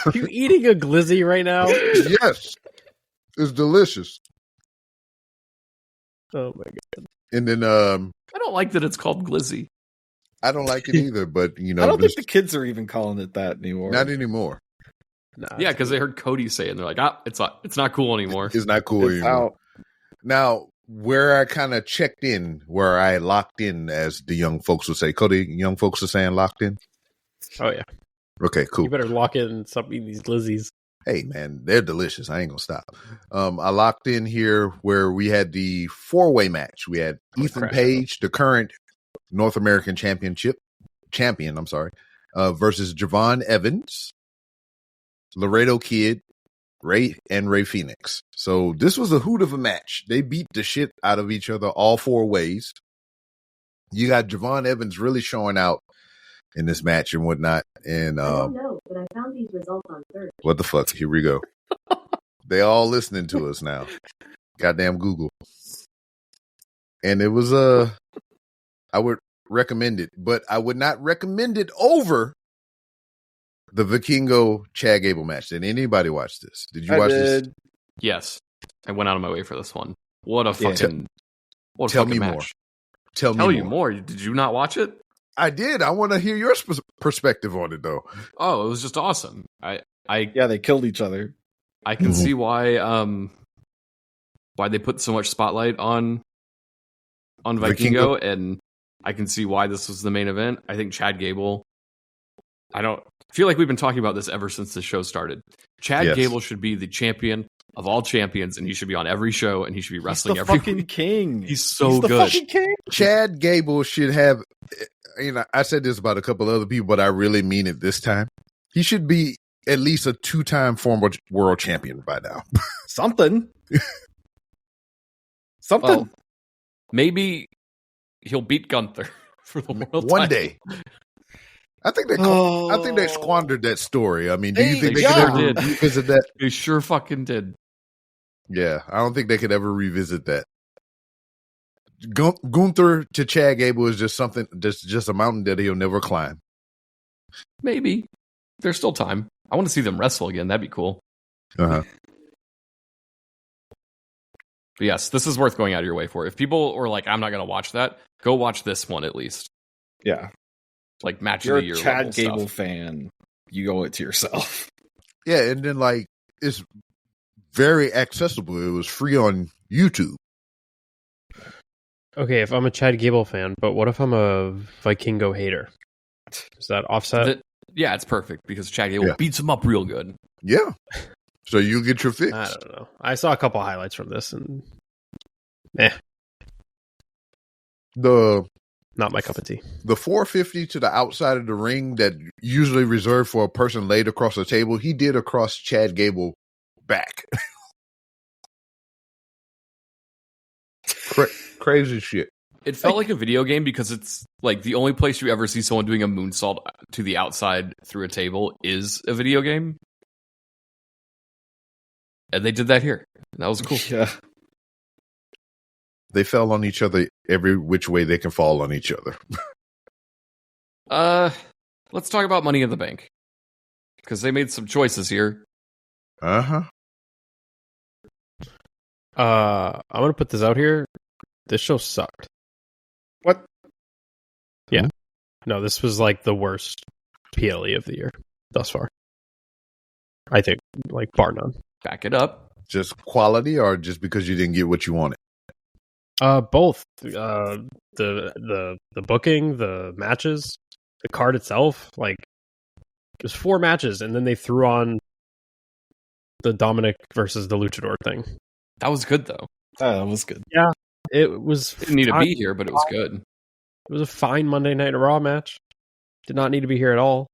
Are you eating a glizzy right now?
Yes. It's delicious.
Oh my god.
And then
I don't like that it's called glizzy.
I don't like it either, but
I don't think the kids are even calling it that anymore.
Not anymore.
Nah,
Yeah, because they heard Cody say it, and they're like, it's not cool anymore.
It's not cool anymore.
Out.
Now, where I kind of checked in, where I locked in, as the young folks would say. Cody, young folks are saying locked in?
Oh yeah.
Okay, cool.
You better lock in and stop eating these glizzies.
Hey, man, they're delicious. I ain't going to stop. I locked in here where we had the four-way match. We had Ethan Page, the current North American champion, versus Javon Evans, Laredo Kid, Ray Phoenix. So this was a hoot of a match. They beat the shit out of each other all four ways. You got Javon Evans really showing out in this match and whatnot. And
I don't know, but I found these results on search.
What the fuck? Here we go. They all listening to us now. Goddamn Google. And it was I would recommend it, but I would not recommend it over the Vikingo Chad Gable match. Did anybody watch this? Did you watch this?
Yes. I went out of my way for this one. What a fucking
Tell me
match.
more. Tell
you more. Did you not watch it?
I did. I want to hear your perspective on it, though.
Oh, it was just awesome.
They killed each other.
I can see why they put so much spotlight on Vikingo, and I can see why this was the main event. I think Chad Gable, I feel like we've been talking about this ever since the show started. Chad Gable should be the champion of all champions, and he should be on every show, and he should be wrestling every
fucking
week.
king.
He's so good.
Chad Gable should have, I said this about a couple other people, but I really mean it this time. He should be at least a 2-time former world champion by now.
Something.
Well, maybe he'll beat Gunther for the world
one
title.
day. I think they squandered that story. I mean, do you think they could
sure
ever
did.
revisit that?
They sure fucking did.
Yeah, I don't think they could ever revisit that. Gunther to Chad Gable is just just a mountain that he'll never climb.
Maybe. There's still time. I want to see them wrestle again. That'd be cool.
Uh-huh.
But yes, this is worth going out of your way for. If people are like, I'm not going to watch that, go watch this one at least.
Yeah.
Like match
You're
of the year.
a Chad Gable
stuff.
fan. You owe it to yourself.
Yeah, and then it's very accessible. It was free on YouTube.
Okay, if I'm a Chad Gable fan, but what if I'm a Vikingo hater? Is that offset?
Yeah, it's perfect because Chad Gable beats him up real good.
Yeah. So you get your fix.
I don't know. I saw a couple highlights from this and not my cup of tea.
The 450 to the outside of the ring that usually reserved for a person laid across the table, he did across Chad Gable back. Crazy shit.
It felt like a video game because it's like the only place you ever see someone doing a moonsault to the outside through a table is a video game. And they did that here. And that was cool.
Yeah.
They fell on each other every which way they can fall on each other.
Let's talk about Money in the Bank. Because they made some choices here.
Uh-huh.
I'm going to put this out here. This show sucked.
What?
Yeah. No, this was like the worst PLE of the year thus far. I think, like, bar none.
Back it up.
Just quality, or just because you didn't get what you wanted?
Both. The booking, the matches, the card itself. Like, it was 4 matches, and then they threw on the Dominic versus the Luchador thing.
That was good, though.
That was good.
Yeah, it was.
Didn't need to be here, but it was good.
It was a fine Monday Night Raw match. Did not need to be here at all.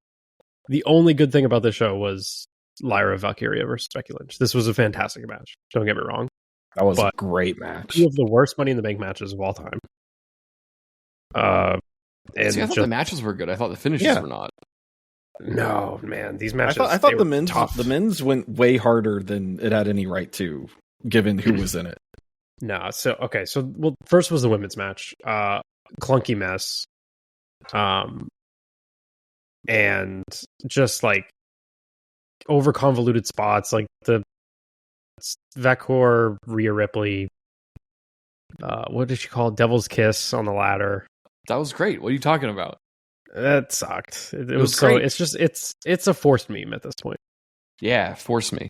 The only good thing about this show was Lyra Valkyria versus Becky Lynch. This was a fantastic match. Don't get me wrong.
That was a great match.
2 of the worst Money in the Bank matches of all time. And
See, I thought the matches were good. I thought the finishes were not.
No, man, these matches.
I thought the men's went way harder than it had any right to, given who was in it.
No, so first was the women's match. Clunky mess. And just like over convoluted spots, like the Vekor, Rhea Ripley, what did she call it? Devil's Kiss on the ladder.
That was great. What are you talking about?
That sucked. It was
great.
so. It's just it's a forced meme at this point.
Yeah, force me.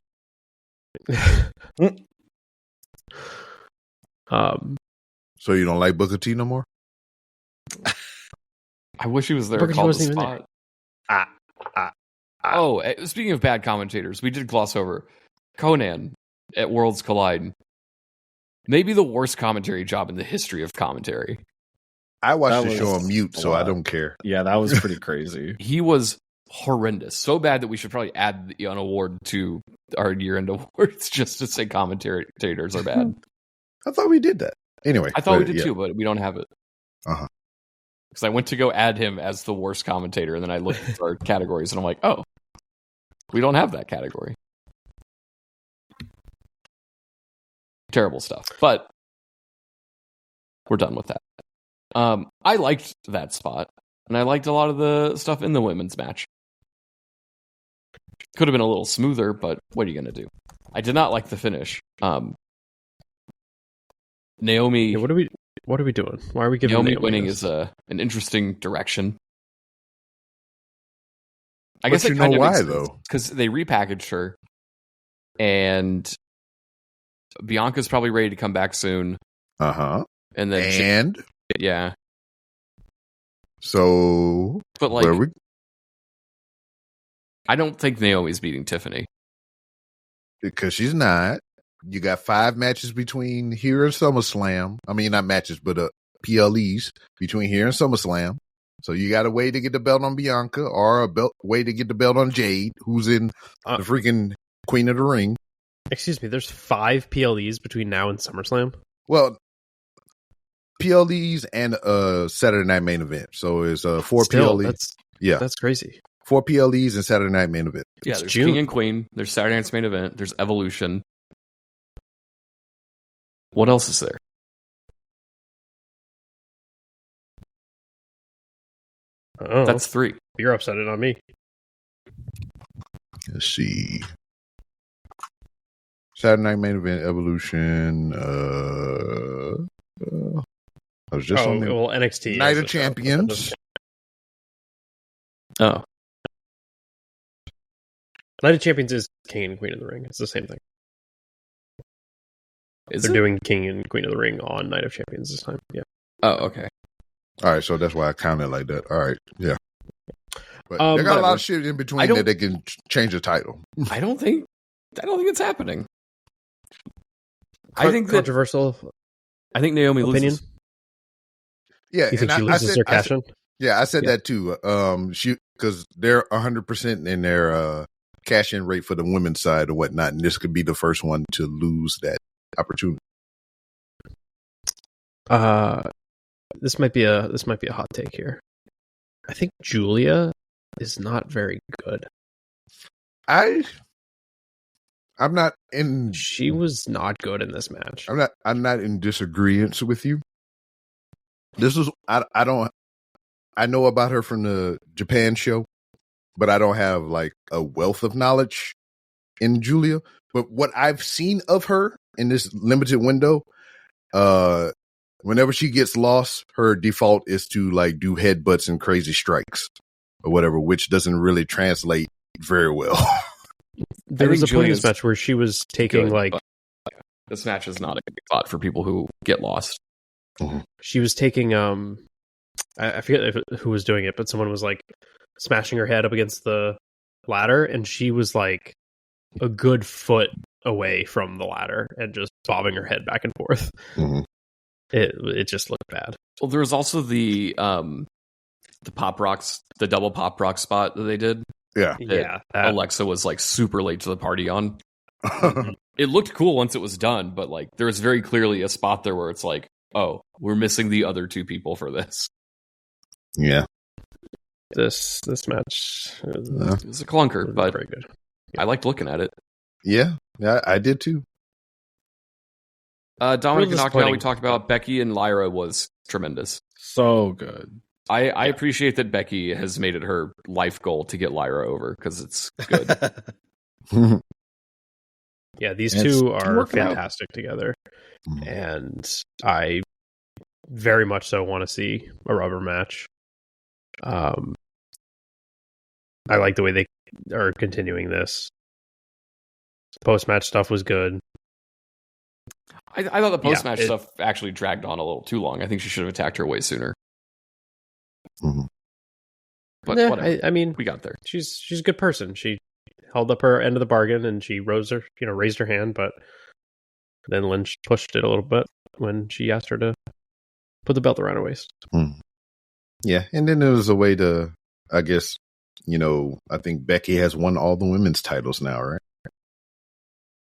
So you don't like Booker T no more?
I wish he was there.
Booker T wasn't even
there. Oh, speaking of bad commentators, we did gloss over Conan at Worlds Collide. Maybe the worst commentary job in the history of commentary.
I watched the show on mute, so I don't care.
Yeah, that was pretty crazy.
He was horrendous. So bad that we should probably add an award to our year-end awards just to say commentators are bad.
I thought we did that. Anyway.
I thought we did too, but we don't have it.
Uh-huh.
Because I went to go add him as the worst commentator, and then I looked at our categories, and I'm like, oh, we don't have that category. Terrible stuff. But we're done with that. I liked that spot, and I liked a lot of the stuff in the women's match. Could have been a little smoother, but what are you going to do? I did not like the finish. Naomi...
Yeah, what are we doing? Why are we giving
Naomi winning is an interesting direction. I guess
you know why, though?
Because they repackaged her, and Bianca's probably ready to come back soon.
Uh-huh.
And then yeah.
So,
but like, I don't think Naomi's beating Tiffany.
Because she's not. You got 5 matches between here and SummerSlam. I mean, not matches, but PLEs between here and SummerSlam. So you got a way to get the belt on Bianca, or way to get the belt on Jade, who's in the freaking Queen of the Ring.
Excuse me, there's 5 PLEs between now and SummerSlam?
Well, PLEs and Saturday Night Main Event. So it's 4 PLEs.
That's crazy.
4 PLEs and Saturday Night Main Event.
Yeah, there's King and Queen. There's Saturday Night's Main Event. There's Evolution. What else is there?
Oh,
that's 3.
You're upsetting on me.
Let's see. Saturday Night Main Event, Evolution. I was just on the
NXT
Night of Champions.
Oh, Night of Champions is King and Queen of the Ring. It's the same thing. They're doing King and Queen of the Ring on Night of Champions this time. Yeah.
Oh, okay.
All right, so that's why I counted like that. All right, yeah. But they got a lot of shit in between that they can change the title.
I don't think it's happening.
I think controversial.
I think Naomi
opinion.
Loses.
Yeah,
you think she loses her cash in?
Yeah, I said that too. Because they're 100% in their cash in rate for the women's side or whatnot, and this could be the first one to lose that opportunity.
This might be a hot take here. I think Julia is not very good.
I'm not in.
She was not good in this match.
I'm not in disagreement with you. This was I know about her from the Japan show, but I don't have like a wealth of knowledge in Julia. But what I've seen of her in this limited window, Whenever she gets lost, her default is to like do headbutts and crazy strikes or whatever, which doesn't really translate very well.
There was a point in this match where she was taking
good, this match is not a good spot for people who get lost.
Mm-hmm.
She was taking I forget who was doing it, but someone was like smashing her head up against the ladder, and she was like a good foot away from the ladder and just bobbing her head back and forth.
Mm-hmm.
It just looked bad.
Well, there was also the pop rocks, the double pop rock spot that they did.
Yeah.
Alexa was like super late to the party on. It looked cool once it was done, but like there was very clearly a spot there where it's like, oh, we're missing the other two people for this.
Yeah.
This match
it was a clunker, but
very good.
I liked looking at it.
Yeah, I did too.
Dominic and Nakano, we talked about Becky and Lyra was tremendous.
So good.
I appreciate that Becky has made it her life goal to get Lyra over because it's good.
Yeah, these two are fantastic together, and I very much so want to see a rubber match. I like the way they are continuing this. Post-match stuff was good.
I thought the post-match stuff actually dragged on a little too long. I think she should have attacked her way sooner.
Mm-hmm.
But
yeah,
whatever.
I mean,
we got there.
She's a good person. She held up her end of the bargain and she raised her hand, but then Lynch pushed it a little bit when she asked her to put the belt around her waist.
Mm. Yeah, and then there was a way to, I guess, I think Becky has won all the women's titles now, right?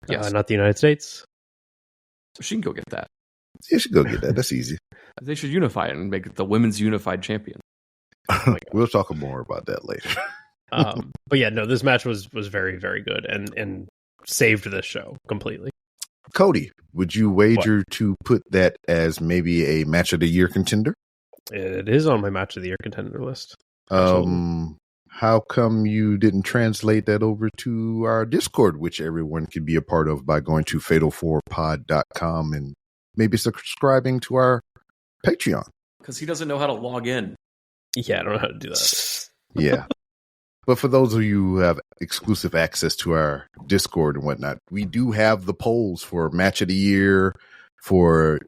Yes.
Not the United States.
So she can go get that.
Yeah, she can go get that. That's easy.
They should unify it and make it the women's unified champion.
We'll talk more about that later.
But yeah, no, this match was very, very good and saved this show completely.
Cody, would you wager to put that as maybe a match of the year contender?
It is on my match of the year contender list.
How come you didn't translate that over to our Discord, which everyone can be a part of by going to fatal4pod.com and maybe subscribing to our Patreon?
Because he doesn't know how to log in.
Yeah, I don't know how to do that.
Yeah. But for those of you who have exclusive access to our Discord and whatnot, we do have the polls for match of the year, for,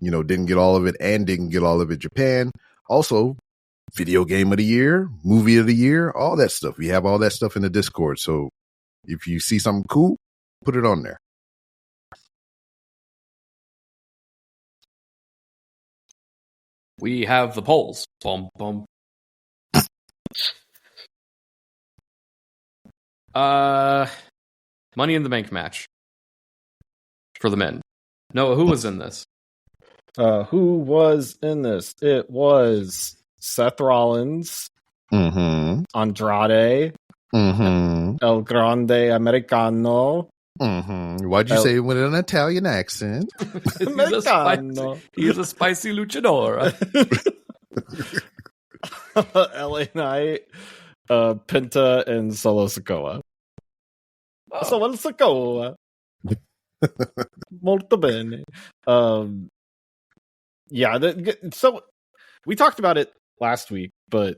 didn't get all of it and didn't get all of it Japan. Also, video game of the year, movie of the year, all that stuff. We have all that stuff in the Discord. So if you see something cool, put it on there.
We have the polls. Boom, boom. Money in the Bank match for the men. Noah, who was in this?
Who was in this? It was Seth Rollins, Andrade, El Grande Americano.
Why'd you say it with an Italian accent?
Americano.
He's a spicy luchador.
LA Knight, Penta, and Solo Sikoa. Solo Sikoa. Molto bene. So we talked about it last week, but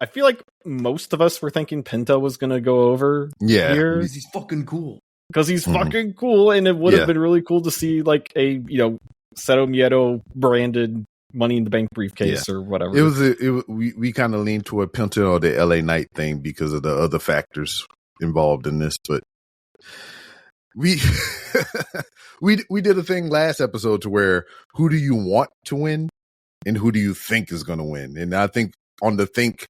I feel like most of us were thinking Penta was going to go over here.
Because he's fucking cool.
Because he's fucking cool, and it would have been really cool to see like a, Cero Miedo branded Money in the Bank briefcase or whatever.
We kind of leaned toward Penta or the LA Knight thing because of the other factors involved in this, but we did a thing last episode to where who do you want to win and who do you think is going to win? And I think on the think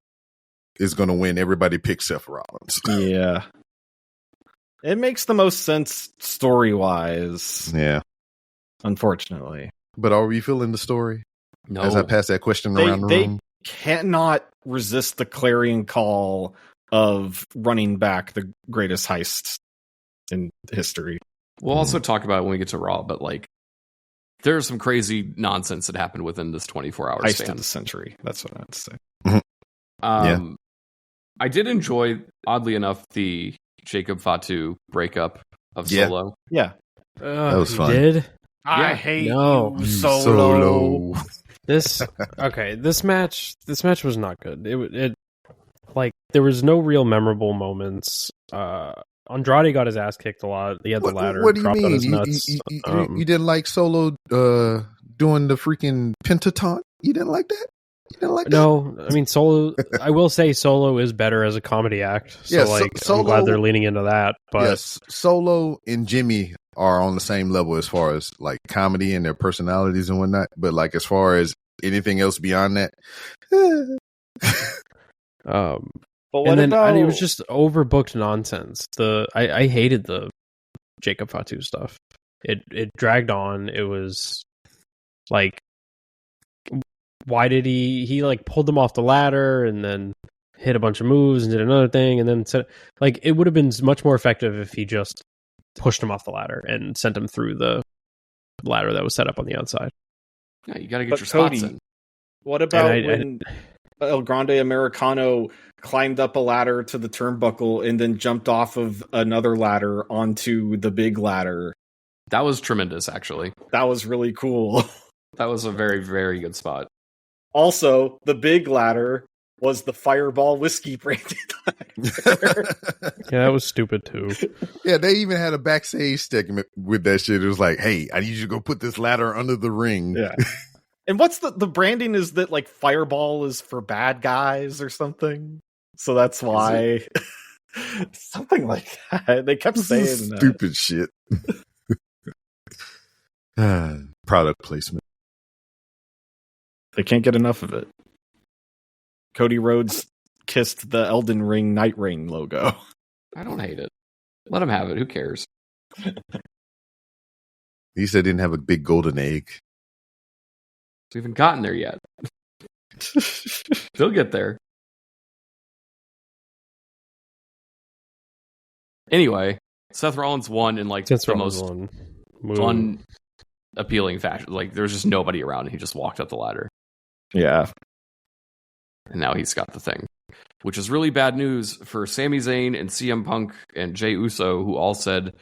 is going to win, everybody picks Seth Rollins.
Yeah. It makes the most sense story-wise.
Yeah.
Unfortunately.
But are we feeling the story?
No.
As I pass that question around the room?
They cannot resist the clarion call of running back the greatest heist in history.
We'll also talk about it when we get to Raw, but like there's some crazy nonsense that happened within this 24-hour
heist
span.
of the century. That's what I had to say.
I did enjoy, oddly enough, the Jacob Fatu breakup of Solo.
Yeah.
That was fun.
Did?
I hate
No.
you, Solo.
This match was not good. It like there was no real memorable moments. Andrade got his ass kicked a lot. He had the ladder.
What do you
dropped on
mean?
his nuts.
You didn't like Solo doing the freaking pentataunt? You didn't like that? You didn't like that?
No, I mean Solo. I will say Solo is better as a comedy act. So
Yeah, Solo,
I'm glad they're leaning into that. But
yes, Solo and Jimmy are on the same level as far as like comedy and their personalities and whatnot. But like as far as anything else beyond that,
But
and then it was just overbooked nonsense. I hated the Jacob Fatu stuff. It dragged on. It was like, why did he like pulled them off the ladder and then hit a bunch of moves and did another thing and then said, like, it would have been much more effective if he just pushed him off the ladder and sent him through the ladder that was set up on the outside.
Yeah, you got to get your spots in.
What about when El Grande Americano climbed up a ladder to the turnbuckle and then jumped off of another ladder onto the big ladder?
That was tremendous, actually.
That was really cool.
That was a very, very good spot.
Also, the big ladder was the Fireball whiskey branded ladder.
Yeah, that was stupid too.
Yeah, they even had a backstage segment with that shit. It was like, hey, I need you to go put this ladder under the ring.
Yeah. And what's the branding is that like Fireball is for bad guys or something? So that's why something like that. They kept saying that.
Stupid shit. Product placement.
They can't get enough of it. Cody Rhodes kissed the Elden Ring Night Ring logo.
I don't hate it. Let him have it. Who cares?
He said didn't have a big golden egg.
We haven't gotten there yet. They'll get there. Anyway, Seth Rollins won in like the most unappealing fashion. Like there was just nobody around, and he just walked up the ladder.
Yeah.
And now he's got the thing, which is really bad news for Sami Zayn and CM Punk and Jey Uso, who all said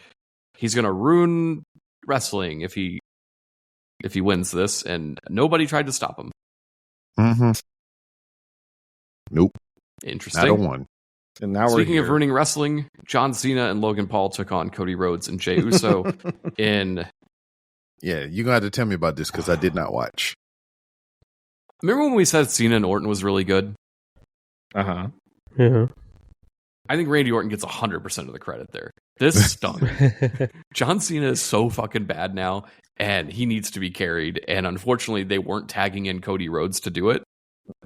he's going to ruin wrestling if he wins this, and nobody tried to stop him.
Mm-hmm. Nope.
Interesting.
I don't want.
And now
speaking of ruining wrestling, John Cena and Logan Paul took on Cody Rhodes and Jey Uso in.
Yeah, you're gonna have to tell me about this because I did not watch.
Remember when we said Cena and Orton was really good?
Uh-huh.
Yeah.
I think Randy Orton gets 100% of the credit there. This stunk. John Cena is so fucking bad now, and he needs to be carried. And unfortunately, they weren't tagging in Cody Rhodes to do it.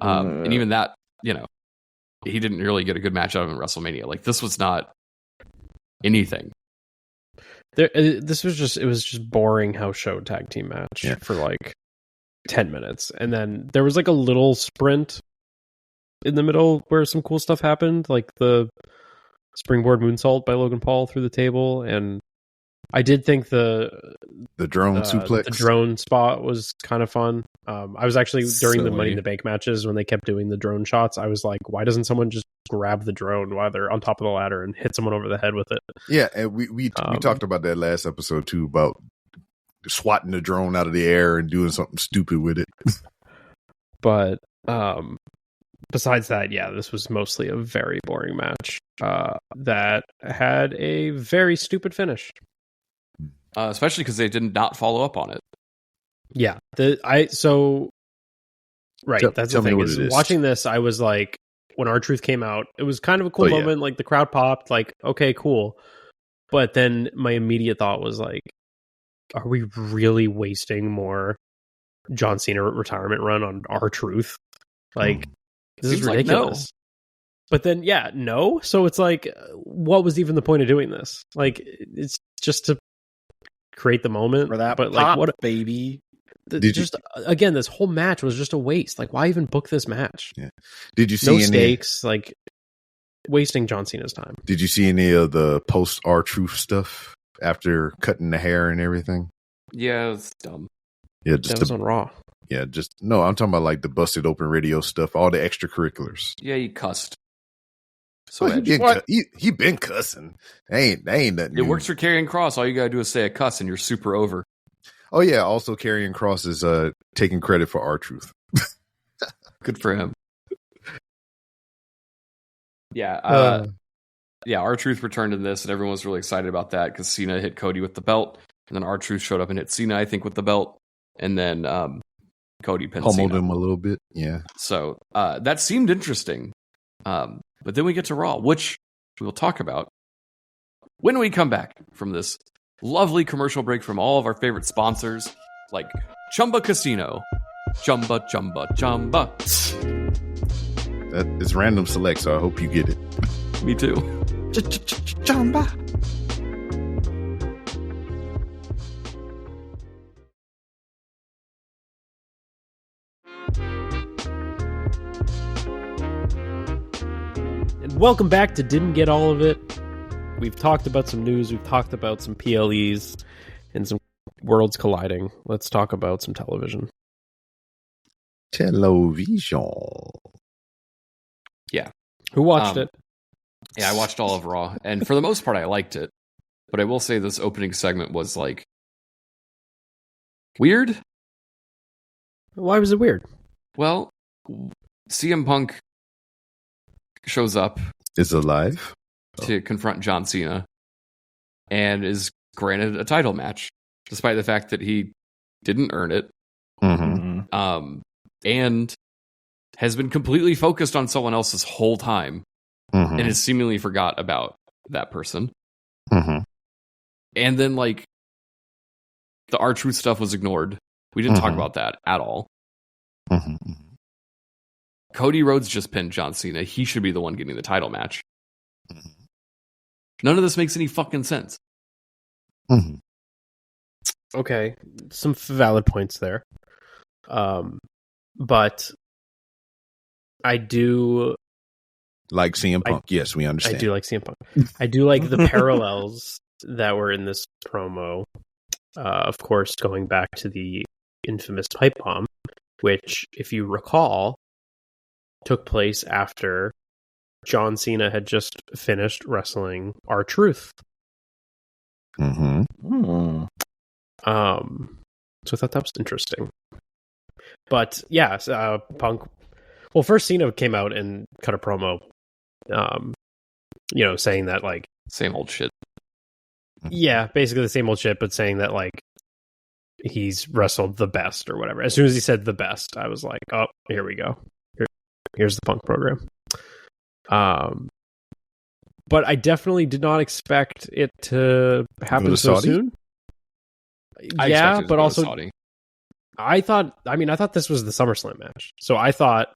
And even that, he didn't really get a good match out of him in WrestleMania. Like, this was not anything.
It was just boring house show tag team match for like 10 minutes. And then there was like a little sprint in the middle where some cool stuff happened, like the springboard moonsault by Logan Paul through the table. And I did think the
drone suplex,
the drone spot was kind of fun. I was actually during the Money in the Bank matches when they kept doing the drone shots, I was like, why doesn't someone just grab the drone while they're on top of the ladder and hit someone over the head with it?
Yeah, and we talked about that last episode too, about swatting the drone out of the air and doing something stupid with it.
But besides that, yeah, this was mostly a very boring match that had a very stupid finish.
Especially because they did not follow up on it.
Yeah, that's the thing. Is watching this, I was like, when R-Truth came out, it was kind of a cool moment. Like the crowd popped, like, okay, cool. But then my immediate thought was like, are we really wasting more John Cena retirement run on R-Truth? Like, this is ridiculous. Like, no. But then, no. So it's like, what was even the point of doing this? Like, it's just to create the moment
for that,
but like, what
baby?
Again, this whole match was just a waste. Like, why even book this match?
Yeah. Did you see
no stakes? Like, wasting John Cena's time.
Did you see any of the post R-Truth stuff after cutting the hair and everything?
Yeah, it's dumb.
Yeah, just
that was on Raw.
Yeah, no. I'm talking about like the busted open radio stuff, all the extracurriculars.
Yeah, he cussed. So
he been cussing. Ain't nothing.
It works for Karrion Kross. All you gotta do is say a cuss, and you're super over.
Oh yeah, also Karrion Kross is taking credit for R-Truth.
Good for him. Yeah, R-Truth returned in this, and everyone was really excited about that because Cena hit Cody with the belt, and then R-Truth showed up and hit Cena, I think, with the belt, and then Cody pinned
Pummeled
Cena.
him a little bit, yeah.
So that seemed interesting. But then we get to Raw, which we will talk about when we come back from this lovely commercial break from all of our favorite sponsors, like Chumba Casino. Chumba, chumba, chumba.
That is random select, so I hope you get it.
Me too.
Chumba.
And welcome back to Didn't Get All of It. We've talked about some news, we've talked about some PLEs, and some worlds colliding. Let's talk about some television.
Television.
Yeah.
Who watched it?
Yeah, I watched all of Raw, and for the most part, I liked it. But I will say this opening segment was, like, weird.
Why was it weird?
Well, CM Punk shows up.
Is alive.
To confront John Cena, and is granted a title match, despite the fact that he didn't earn it.
Mm-hmm.
And has been completely focused on someone else this whole time, and has seemingly forgot about that person.
Mm-hmm.
And then, like, the R-Truth stuff was ignored. We didn't talk about that at all.
Mm-hmm.
Cody Rhodes just pinned John Cena. He should be the one getting the title match. None of this makes any fucking sense.
Mm-hmm.
Okay, some valid points there. But I do
like CM Punk. Yes, we understand.
I do like CM Punk. I do like the parallels that were in this promo. Of course, going back to the infamous pipe bomb, which, if you recall, took place after John Cena had just finished wrestling R-Truth.
Mm-hmm.
So I thought that was interesting. But yeah, Punk. Well, first Cena came out and cut a promo, saying that, like,
same old shit.
Yeah, basically the same old shit, but saying that, like, he's wrestled the best or whatever. As soon as he said the best, I was like, oh, here we go. Here's the Punk program. But I definitely did not expect it to happen so soon. Yeah, but also I thought this was the SummerSlam match. So I thought,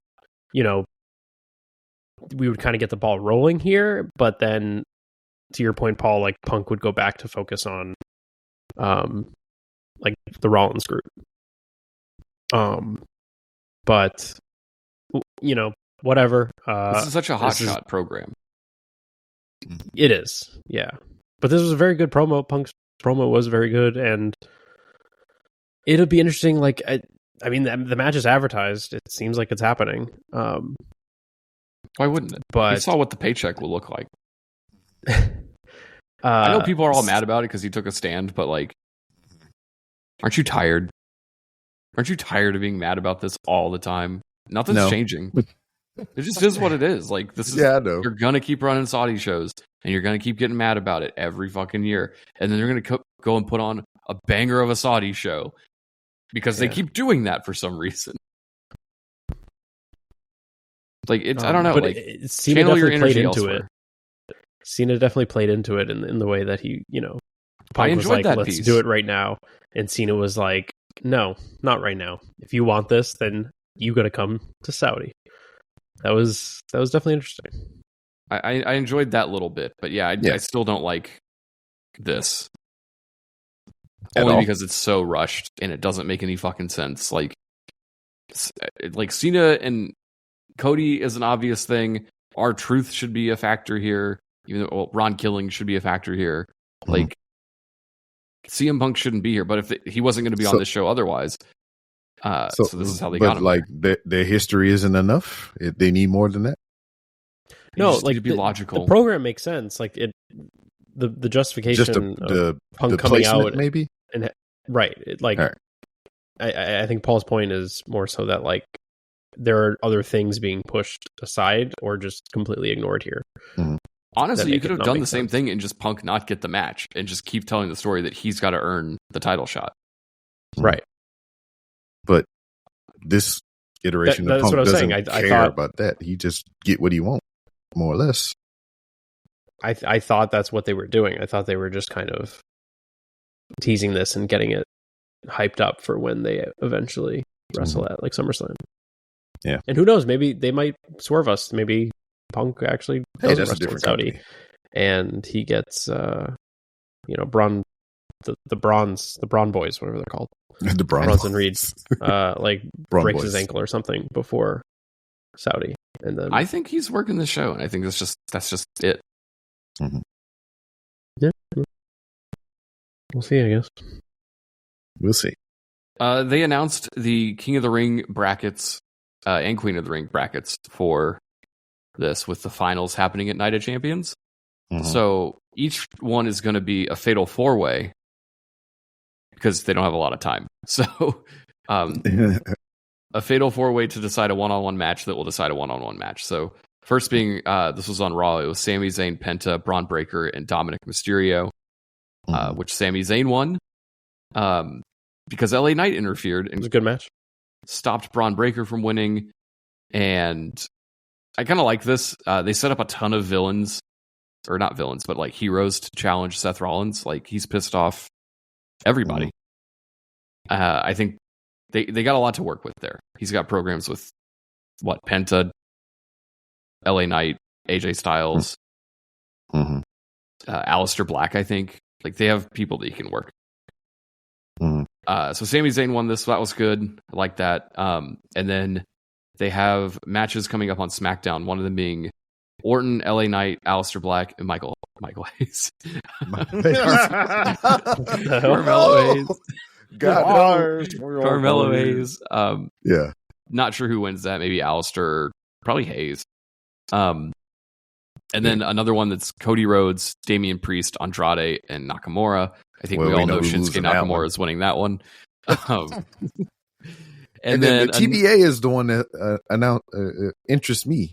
we would kind of get the ball rolling here, but then, to your point, Paul, like, Punk would go back to focus on like the Rollins group. But whatever.
This is such a hotshot program.
It is, yeah. But this was a very good promo. Punk's promo was very good, and it'll be interesting. Like, I mean, the match is advertised. It seems like it's happening.
Why wouldn't it?
But
we saw what the paycheck will look like. I know people are all mad about it because he took a stand, but, like, aren't you tired? Aren't you tired of being mad about this all the time? Nothing's changing. It just is what it is. Like, this is,
I know.
You're gonna keep running Saudi shows, and you're gonna keep getting mad about it every fucking year, and then you're gonna go and put on a banger of a Saudi show because they keep doing that for some reason. Like, it's I don't know.
But
like,
Cena
channel your
definitely
energy
played into
elsewhere.
it. Cena definitely played into it in the way that he,
I
Punk was
enjoyed
like,
that
let's
piece.
do it right now, and Cena was like, no, not right now. If you want this, then you got to come to Saudi. That was definitely interesting.
I enjoyed that little bit, but yeah, I still don't like this. Only because it's so rushed and it doesn't make any fucking sense. Like Cena and Cody is an obvious thing. R-Truth should be a factor here. Even though Ron Killing should be a factor here. Like, CM Punk shouldn't be here, but if he wasn't going to be on this show otherwise. So this is how they got him.
Like, their history isn't enough. They need more than that.
No,
like, to be logical.
The program makes sense. Like, the justification
just
of Punk coming out,
maybe,
and Right.
Right.
I think Paul's point is more so that like there are other things being pushed aside or just completely ignored here.
Mm-hmm.
Honestly, you could have done the same thing and just Punk not get the match and just keep telling the story that he's got to earn the title shot.
Right.
But this iteration of Punk doesn't care about that. He just get what he wants, more or less.
I thought that's what they were doing. I thought they were just kind of teasing this and getting it hyped up for when they eventually wrestle at like SummerSlam.
Yeah.
And who knows, maybe they might swerve us. Maybe Punk actually doesn't wrestle in Saudi.
Company.
And he gets the Braun boys, whatever they're called.
The
Bronson Reed like
Braun
breaks
boys.
his ankle or something before Saudi. And then
I think he's working the show, and I think that's just it.
Mm-hmm.
Yeah. We'll see, I guess.
We'll see.
They announced the King of the Ring brackets and Queen of the Ring brackets for this, with the finals happening at Night of Champions.
Mm-hmm.
So each one is going to be a fatal 4-way because they don't have a lot of time. So a fatal 4-way to decide a one-on-one match that will decide a one-on-one match. So first being, this was on Raw, it was Sami Zayn, Penta, Braun Breaker, and Dominic Mysterio, which Sami Zayn won because LA Knight interfered and
it was a good match.
Stopped Braun Breaker from winning. And I kind of like this. They set up a ton of villains, or not villains, but like heroes to challenge Seth Rollins. Like he's pissed off everybody. I think they got a lot to work with there. He's got programs with Penta, LA Knight, AJ Styles, Aleister Black. I think like they have people that he can work. So Sami Zayn won this, so that was good. I like that. And then they have matches coming up on SmackDown. One of them being Orton, LA Knight, Aleister Black, and Michael Hayes. Carmelo Hayes. Carmelo Hayes.
Yeah.
Not sure who wins that. Maybe Aleister, probably Hayes. And then another one that's Cody Rhodes, Damian Priest, Andrade, and Nakamura. I think we all know Shinsuke Nakamura is winning that one.
And then the TBA is the one that interests me.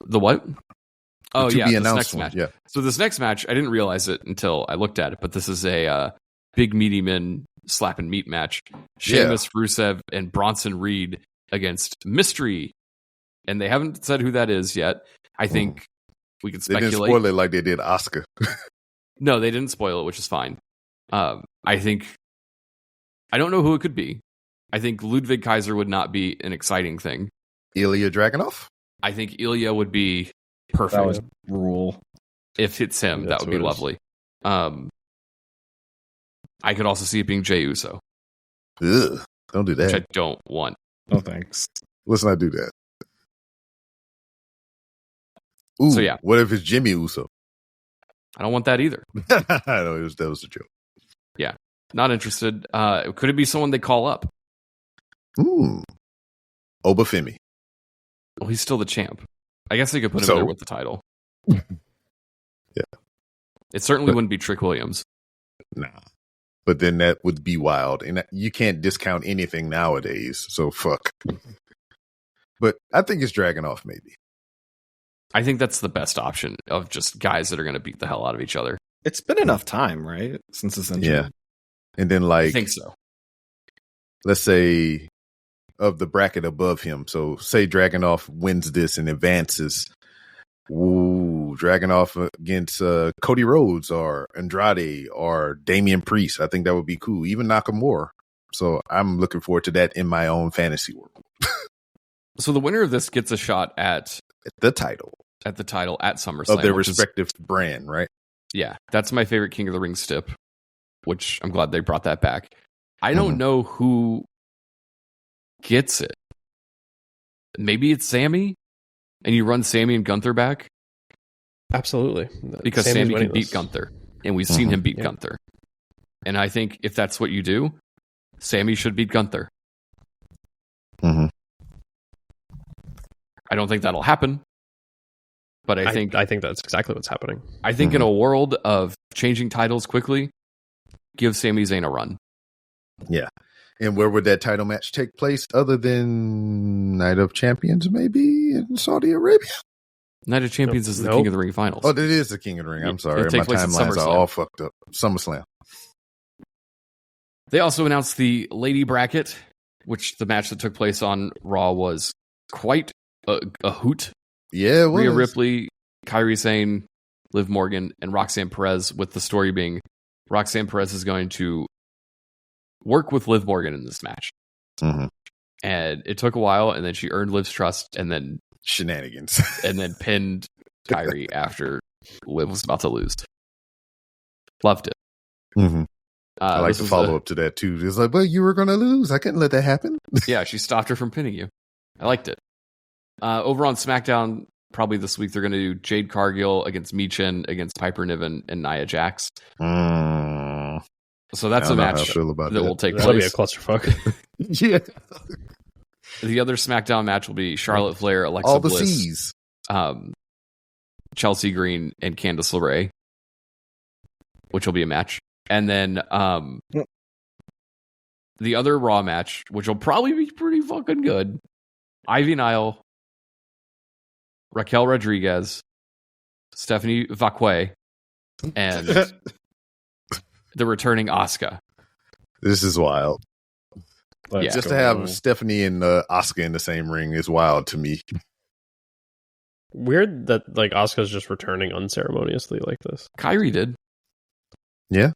The what? Oh, yeah, this
next
match.
Yeah.
So this next match, I didn't realize it until I looked at it, but this is a big meaty men slapping meat match. Sheamus, Rusev, and Bronson Reed against Mystery. And they haven't said who that is yet. I think we can speculate.
They didn't spoil it like they did Asuka.
No, they didn't spoil it, which is fine. I don't know who it could be. I think Ludwig Kaiser would not be an exciting thing.
Ilya Dragunov?
I think Ilya would be perfect.
That would rule.
If it's him, that would be lovely. I could also see it being Jey Uso.
Ugh, don't do that.
Which I don't want.
No thanks.
Let's not do that. Ooh,
so yeah.
What if it's Jimmy Uso?
I don't want that either.
No, that was a joke.
Yeah. Not interested. Could it be someone they call up?
Obafemi.
Well, he's still the champ. I guess they could put him there with the title.
Yeah.
It certainly wouldn't be Trick Williams.
Nah. But then that would be wild. And you can't discount anything nowadays. So fuck. But I think it's Dragunov, maybe.
I think that's the best option of just guys that are going to beat the hell out of each other.
It's been enough time, right? Since this injury.
Yeah. And then
I think so.
Let's say of the bracket above him. So say Dragunov wins this and advances. Ooh, Dragunov against Cody Rhodes or Andrade or Damian Priest. I think that would be cool. Even Nakamura. So I'm looking forward to that in my own fantasy world.
So the winner of this gets a shot at
the title.
At the title at SummerSlam.
Of their respective brand, right?
Yeah. That's my favorite King of the Ring stip, which I'm glad they brought that back. I don't know who gets it. Maybe it's Sammy, and you run Sammy and Gunther back?
Absolutely.
Because Sammy can beat Gunther, and we've seen him beat Gunther. And I think if that's what you do, Sammy should beat Gunther. I don't think that'll happen. But I think
that's exactly what's happening.
I think in a world of changing titles quickly, give Sami Zayn a run.
Yeah. And where would that title match take place other than Night of Champions, maybe in Saudi Arabia?
Night of Champions is the King of the Ring finals.
Oh, that is the King of the Ring. I'm sorry. My timelines are all fucked up. SummerSlam.
They also announced the lady bracket, which the match that took place on Raw was quite a hoot.
Yeah, it was.
Rhea Ripley, Kairi Sane, Liv Morgan, and Roxanne Perez, with the story being Roxanne Perez is going to work with Liv Morgan in this match.
Mm-hmm.
And it took a while, and then she earned Liv's trust, and then
shenanigans.
And then pinned Kairi after Liv was about to lose. Loved it.
Mm-hmm. I like the follow up to that too. It's like, but you were going to lose. I couldn't let that happen.
Yeah, she stopped her from pinning you. I liked it. Over on SmackDown, probably this week, they're going to do Jade Cargill against Michin against Piper Niven and Nia Jax. So that's a match that will take place.
That'll be a clusterfuck.
Yeah.
The other SmackDown match will be Charlotte Flair, Alexa
all the
Bliss,
C's.
Chelsea Green, and Candice LeRae, which will be a match. And then the other Raw match, which will probably be pretty fucking good. Ivy Nile, Raquel Rodriguez, Stephanie Vacque, and the returning Asuka.
This is wild.
Yeah.
Just to have Stephanie and Asuka in the same ring is wild to me.
Weird that like Asuka's just returning unceremoniously like this.
Kairi did.
Yeah.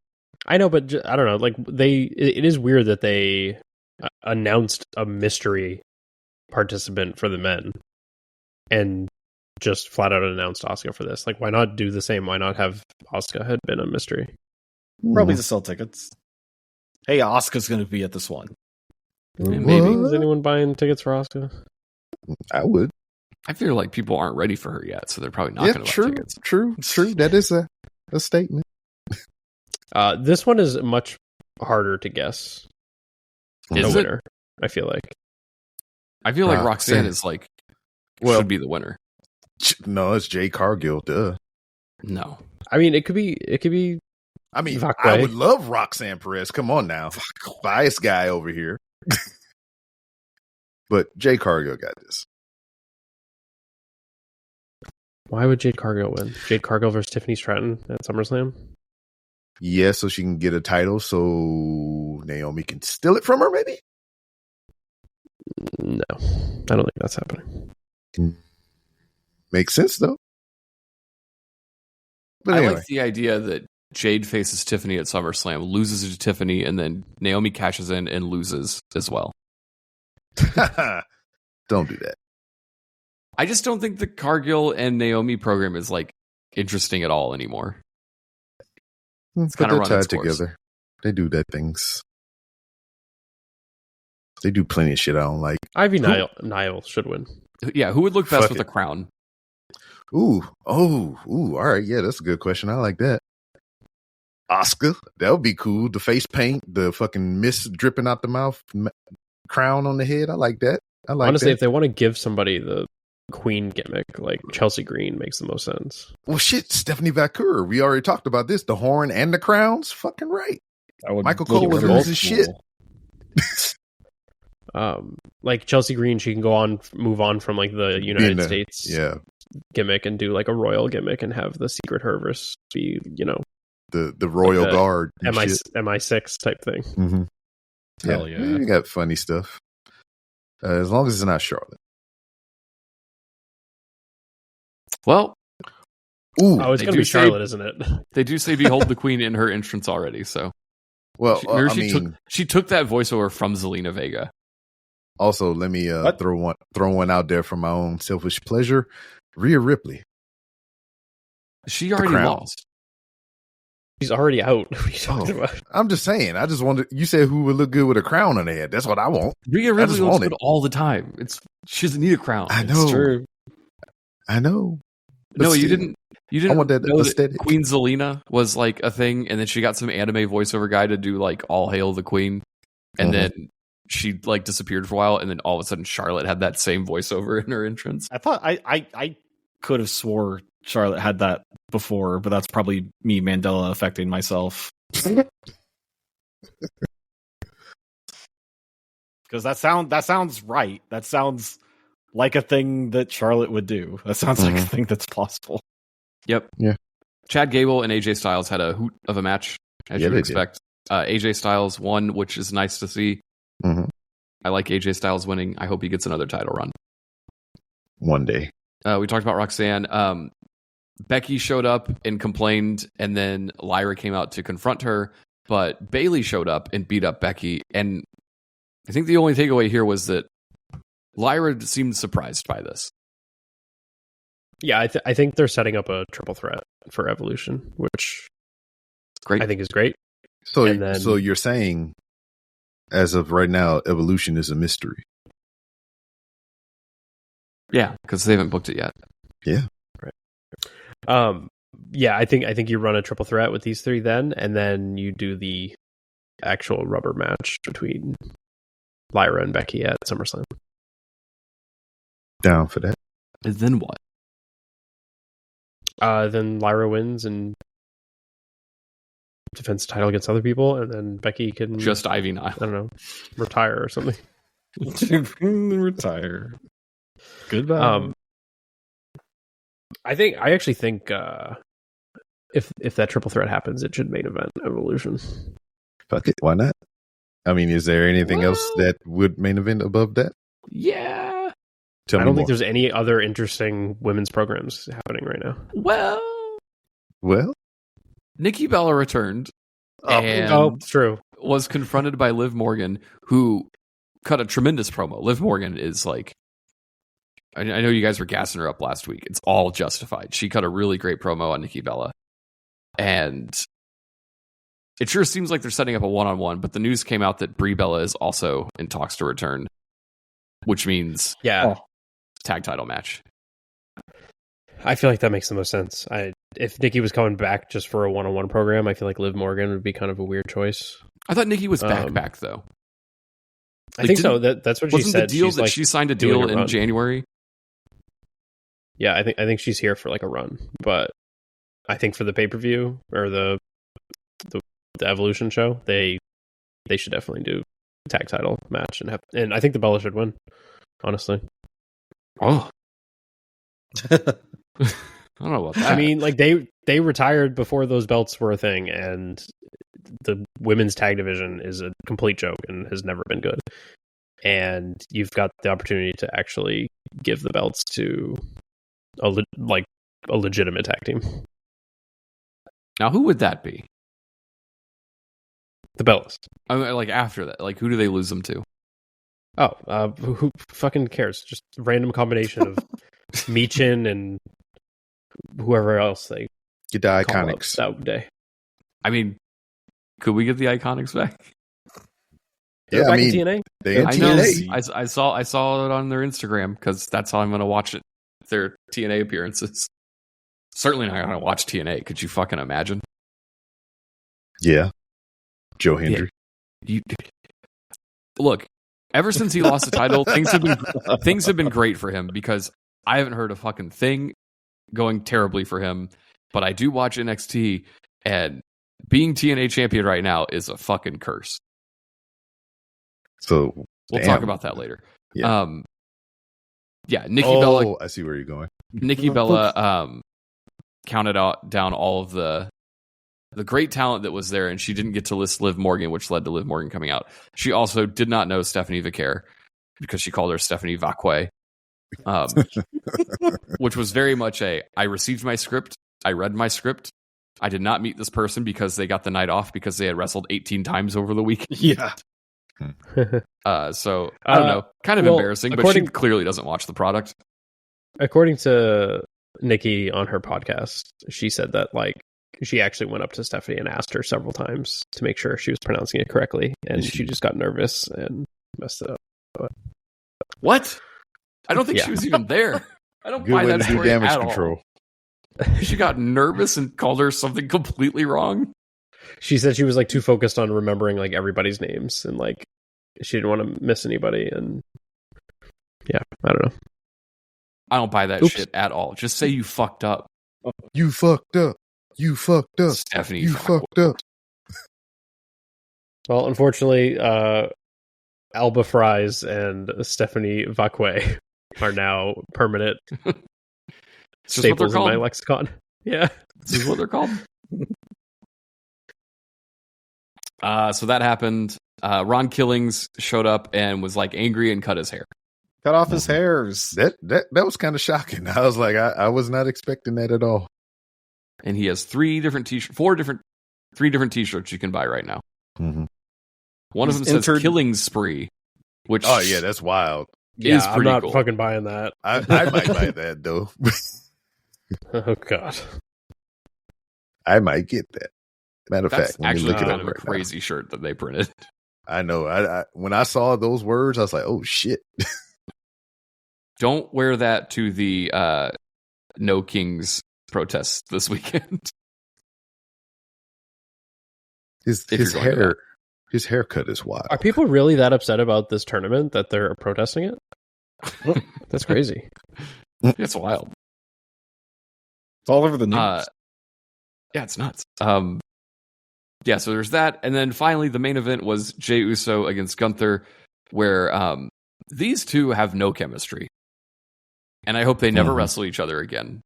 I know, but I don't know. Like it is weird that they announced a mystery participant for the men and just flat out announced Asuka for this. Like, why not do the same? Why not have Asuka had been a mystery?
Probably to sell tickets. Hey, Asuka's going to be at this one.
Maybe. Is anyone buying tickets for Asuka?
I would.
I feel like people aren't ready for her yet, so they're probably not going to buy tickets.
True. That is a statement.
This one is much harder to guess.
Is
the winner, I feel like.
I feel like Roxanne is like should be the winner.
No, it's Jade Cargill. Duh.
No.
I mean, it could be.
I mean,
Vacque.
I would love Roxanne Perez. Come on now, bias guy over here. But Jade Cargill got this.
Why would Jade Cargill win? Jade Cargill versus Tiffany Stratton at SummerSlam?
Yeah, so she can get a title so Naomi can steal it from her, maybe?
No, I don't think that's happening.
Makes sense, though. But
I
anyway.
like the idea that Jade faces Tiffany at SummerSlam, loses to Tiffany, and then Naomi cashes in and loses as well.
Don't do that.
I just don't think the Cargill and Naomi program is like interesting at all anymore.
It's kind of tied together. They do that things. They do plenty of shit I don't like.
Ivy Nile should win.
Yeah, who would look best with a crown?
All right, yeah, that's a good question. I like that. Asuka, that would be cool. The face paint, the fucking mist dripping out the mouth, crown on the head. I like that.
Honestly, if they want to give somebody the Queen gimmick, like Chelsea Green makes the most sense.
Well, shit, Stephanie Vaquer. We already talked about this. The horn and the crowns. Fucking right. Michael Cole was losing shit.
Like Chelsea Green, she can move on from like the United States gimmick and do like a royal gimmick and have the Secret Service be,
the Royal like Guard,
MI6 type thing.
Mm-hmm. Hell yeah, you got funny stuff. As long as it's not Charlotte.
Well,
it's going to be Charlotte, isn't it?
They do say "Behold the Queen" in her entrance already. So,
well,
she took that voiceover from Zelina Vega.
Also, let me throw one out there for my own selfish pleasure. Rhea Ripley.
She already lost.
She's already out. What are you talking about?
I'm just saying. I just wanted. You said who would look good with a crown on her head. That's what I want.
Rhea Ripley looks good all the time. She doesn't need a crown.
I know.
It's true.
I know.
No, you didn't. You didn't
I want that
know
aesthetic.
That Queen Zelina was like a thing, and then she got some anime voiceover guy to do like "All Hail the Queen," and then she like disappeared for a while, and then all of a sudden Charlotte had that same voiceover in her entrance.
I thought I could have swore Charlotte had that before, but that's probably me Mandela affecting myself. Because that sounds right. That sounds like a thing that Charlotte would do. That sounds like a thing that's possible.
Yep.
Yeah.
Chad Gable and AJ Styles had a hoot of a match, as you would expect. AJ Styles won, which is nice to see.
Mm-hmm.
I like AJ Styles winning. I hope he gets another title run.
One day.
We talked about Roxanne. Becky showed up and complained, and then Lyra came out to confront her, but Bayley showed up and beat up Becky. And I think the only takeaway here was that Lyra seemed surprised by this.
Yeah, I think they're setting up a triple threat for Evolution, which
great.
I think is great.
So you're saying, as of right now, Evolution is a mystery.
Yeah, because they haven't booked it yet.
Yeah.
Right. Yeah, I think you run a triple threat with these three then, and then you do the actual rubber match between Lyra and Becky at SummerSlam.
Down for that.
And then what?
Then Lyra wins and defends the title against other people, and then Becky can
just Ivy Nile. I
don't know, retire or something.
Retire. Goodbye.
I actually think if that triple threat happens, it should main event Evolution.
Fuck it, why not? I mean, is there anything else that would main event above that?
Yeah.
I don't think there's any other interesting women's programs happening right now.
Well,
Nikki Bella returned and
true.
Was confronted by Liv Morgan, who cut a tremendous promo. Liv Morgan is like, I know you guys were gassing her up last week. It's all justified. She cut a really great promo on Nikki Bella. And it sure seems like they're setting up a one-on-one, but the news came out that Brie Bella is also in talks to return, which means tag title match.
I feel like that makes the most sense. If Nikki was coming back just for a one-on-one program, I feel like Liv Morgan would be kind of a weird choice.
I thought Nikki was back though.
I think so. That's what she said.
The deal that she signed a deal in January.
Yeah, I think she's here for like a run, but I think for the pay-per-view or the Evolution show, they should definitely do a tag title match and I think the Bella should win. Honestly.
Oh. I don't know about that.
I mean, like they retired before those belts were a thing, and the women's tag division is a complete joke and has never been good. And you've got the opportunity to actually give the belts to a legitimate tag team.
Now, who would that be?
The Bellas.
I mean, like after that, like who do they lose them to?
Oh, who fucking cares? Just random combination of Michin and whoever else they
get the Iconics
that day.
I mean, could we get the Iconics back?
Yeah,
back in TNA.
I know. I saw it on their Instagram because that's how I'm going to watch it. Their TNA appearances. Certainly not going to watch TNA. Could you fucking imagine?
Yeah, Joe Hendry.
Yeah. Look. Ever since he lost the title, things have been great for him because I haven't heard a fucking thing going terribly for him. But I do watch NXT, and being TNA champion right now is a fucking curse.
So
we'll talk about that later.
Yeah,
Nikki Bella.
I see where you're going.
Nikki Bella counted down all of the great talent that was there, and she didn't get to list Liv Morgan, which led to Liv Morgan coming out. She also did not know Stephanie Vaquer because she called her Stephanie Vacque, which was very much I received my script, I read my script, I did not meet this person because they got the night off because they had wrestled 18 times over the week.
Yeah.
So, I don't know. Kind of embarrassing, but she clearly doesn't watch the product.
According to Nikki on her podcast, she said that she actually went up to Stephanie and asked her several times to make sure she was pronouncing it correctly, and she just got nervous and messed it up. But...
What? I don't think she was even there. I don't buy that story
damage
at
control.
All. She got nervous and called her something completely wrong.
She said she was too focused on remembering everybody's names and she didn't want to miss anybody. And yeah, I don't know.
I don't buy that shit at all. Just say you fucked up.
You fucked up. You fucked up.
Stephanie,
you fucked up.
Well, unfortunately, Alba Fries and Stephanie Vacque are now permanent staples in my lexicon. Yeah.
This is what they're called. So that happened. Ron Killings showed up and was like angry and cut his hair.
Cut off his hairs.
That was kind of shocking. I was like, I was not expecting that at all.
And he has three different t-shirts you can buy right now.
Mm-hmm.
One of them says Killing Spree, which
that's wild.
Is
I'm
pretty
not
cool.
fucking buying that.
I might buy that though.
Oh god,
I might get that. Matter of
That's
fact, let me
actually
look it
kind
up
of a
right now.
crazy shirt that they printed.
I know. I when I saw those words, I was like, "Oh shit!"
Don't wear that to the No Kings protest this weekend.
His haircut is wild.
are people really that upset about this tournament that they're protesting it? That's crazy.
It's wild.
It's all over the news.
Yeah, it's nuts. Yeah, so there's that, and then finally the main event was Jey Uso against Gunther, where these two have no chemistry, and I hope they never wrestle each other again.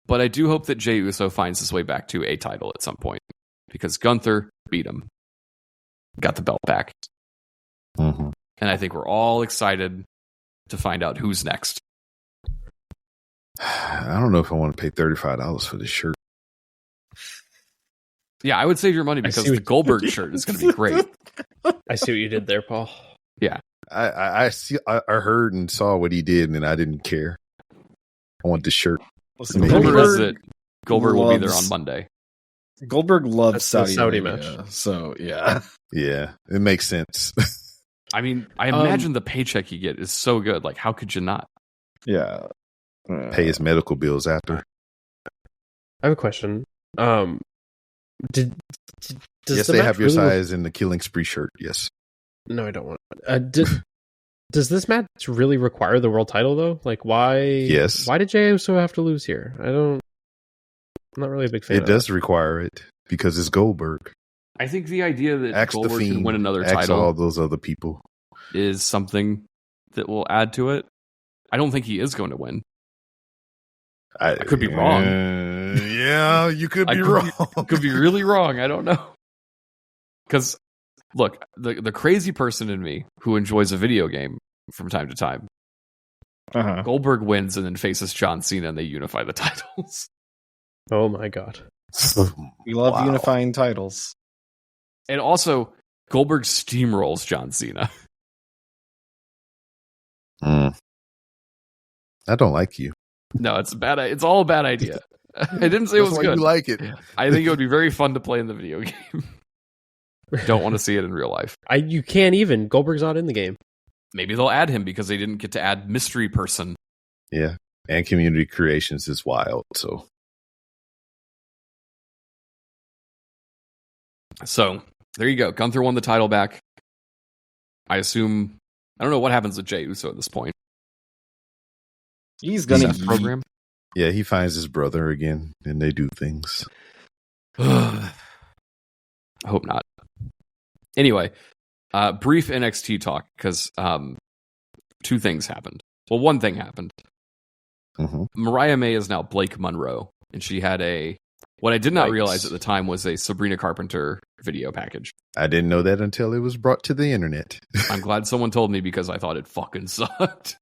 But I do hope that Jey Uso finds his way back to a title at some point, because Gunther beat him, got the belt back,
Mm-hmm.
and I think we're all excited to find out who's next.
I don't know if I want to pay $35 for this shirt.
Yeah, I would save your money because the Goldberg shirt is going to be great.
I see what you did there, Paul.
Yeah,
I heard and saw what he did, and I didn't care. I want this shirt.
Listen,
Goldberg will be there on Monday.
Goldberg loves
That's
Saudi
the Saudi
Arabia,
match.
so yeah.
Yeah, it makes sense.
I mean, I imagine the paycheck you get is so good. Like, how could you not?
Yeah.
Pay his medical bills after.
I have a question. Does
Yes,
the
they
match
have your
really
size in the Killing Spree shirt. Yes.
No, I don't want it. Does this match really require the world title though? Like, why?
Yes.
Why did Jey Uso have to lose here? I'm not really a big fan.
It does require it because it's Goldberg.
I think the idea that
Axe the
Goldberg can
Fiend,
win another
axe
title
all those other people
is something that will add to it. I don't think he is going to win. I could be wrong.
Yeah, you could be wrong.
Could be really wrong. I don't know. Because, look, the crazy person in me who enjoys a video game from time to time, Goldberg wins and then faces John Cena and they unify the titles.
Oh my god.
We love unifying titles.
And also, Goldberg steamrolls John Cena.
I don't like you.
No, it's bad. It's all a bad idea. I didn't say it was good.
You like it.
I think it would be very fun to play in the video game. Don't want to see it in real life.
You can't even. Goldberg's not in the game.
Maybe they'll add him because they didn't get to add mystery person.
Yeah, and Community Creations is wild.
So there you go. Gunther won the title back. I assume. I don't know what happens with Jey Uso at this point.
He's gonna
program.
Yeah, he finds his brother again, and they do things.
I hope not. Anyway, brief NXT talk because two things happened. Well, one thing happened.
Mm-hmm.
Mariah May is now Blake Monroe, and she had what I did not realize at the time was a Sabrina Carpenter video package.
I didn't know that until it was brought to the internet.
I'm glad someone told me because I thought it fucking sucked.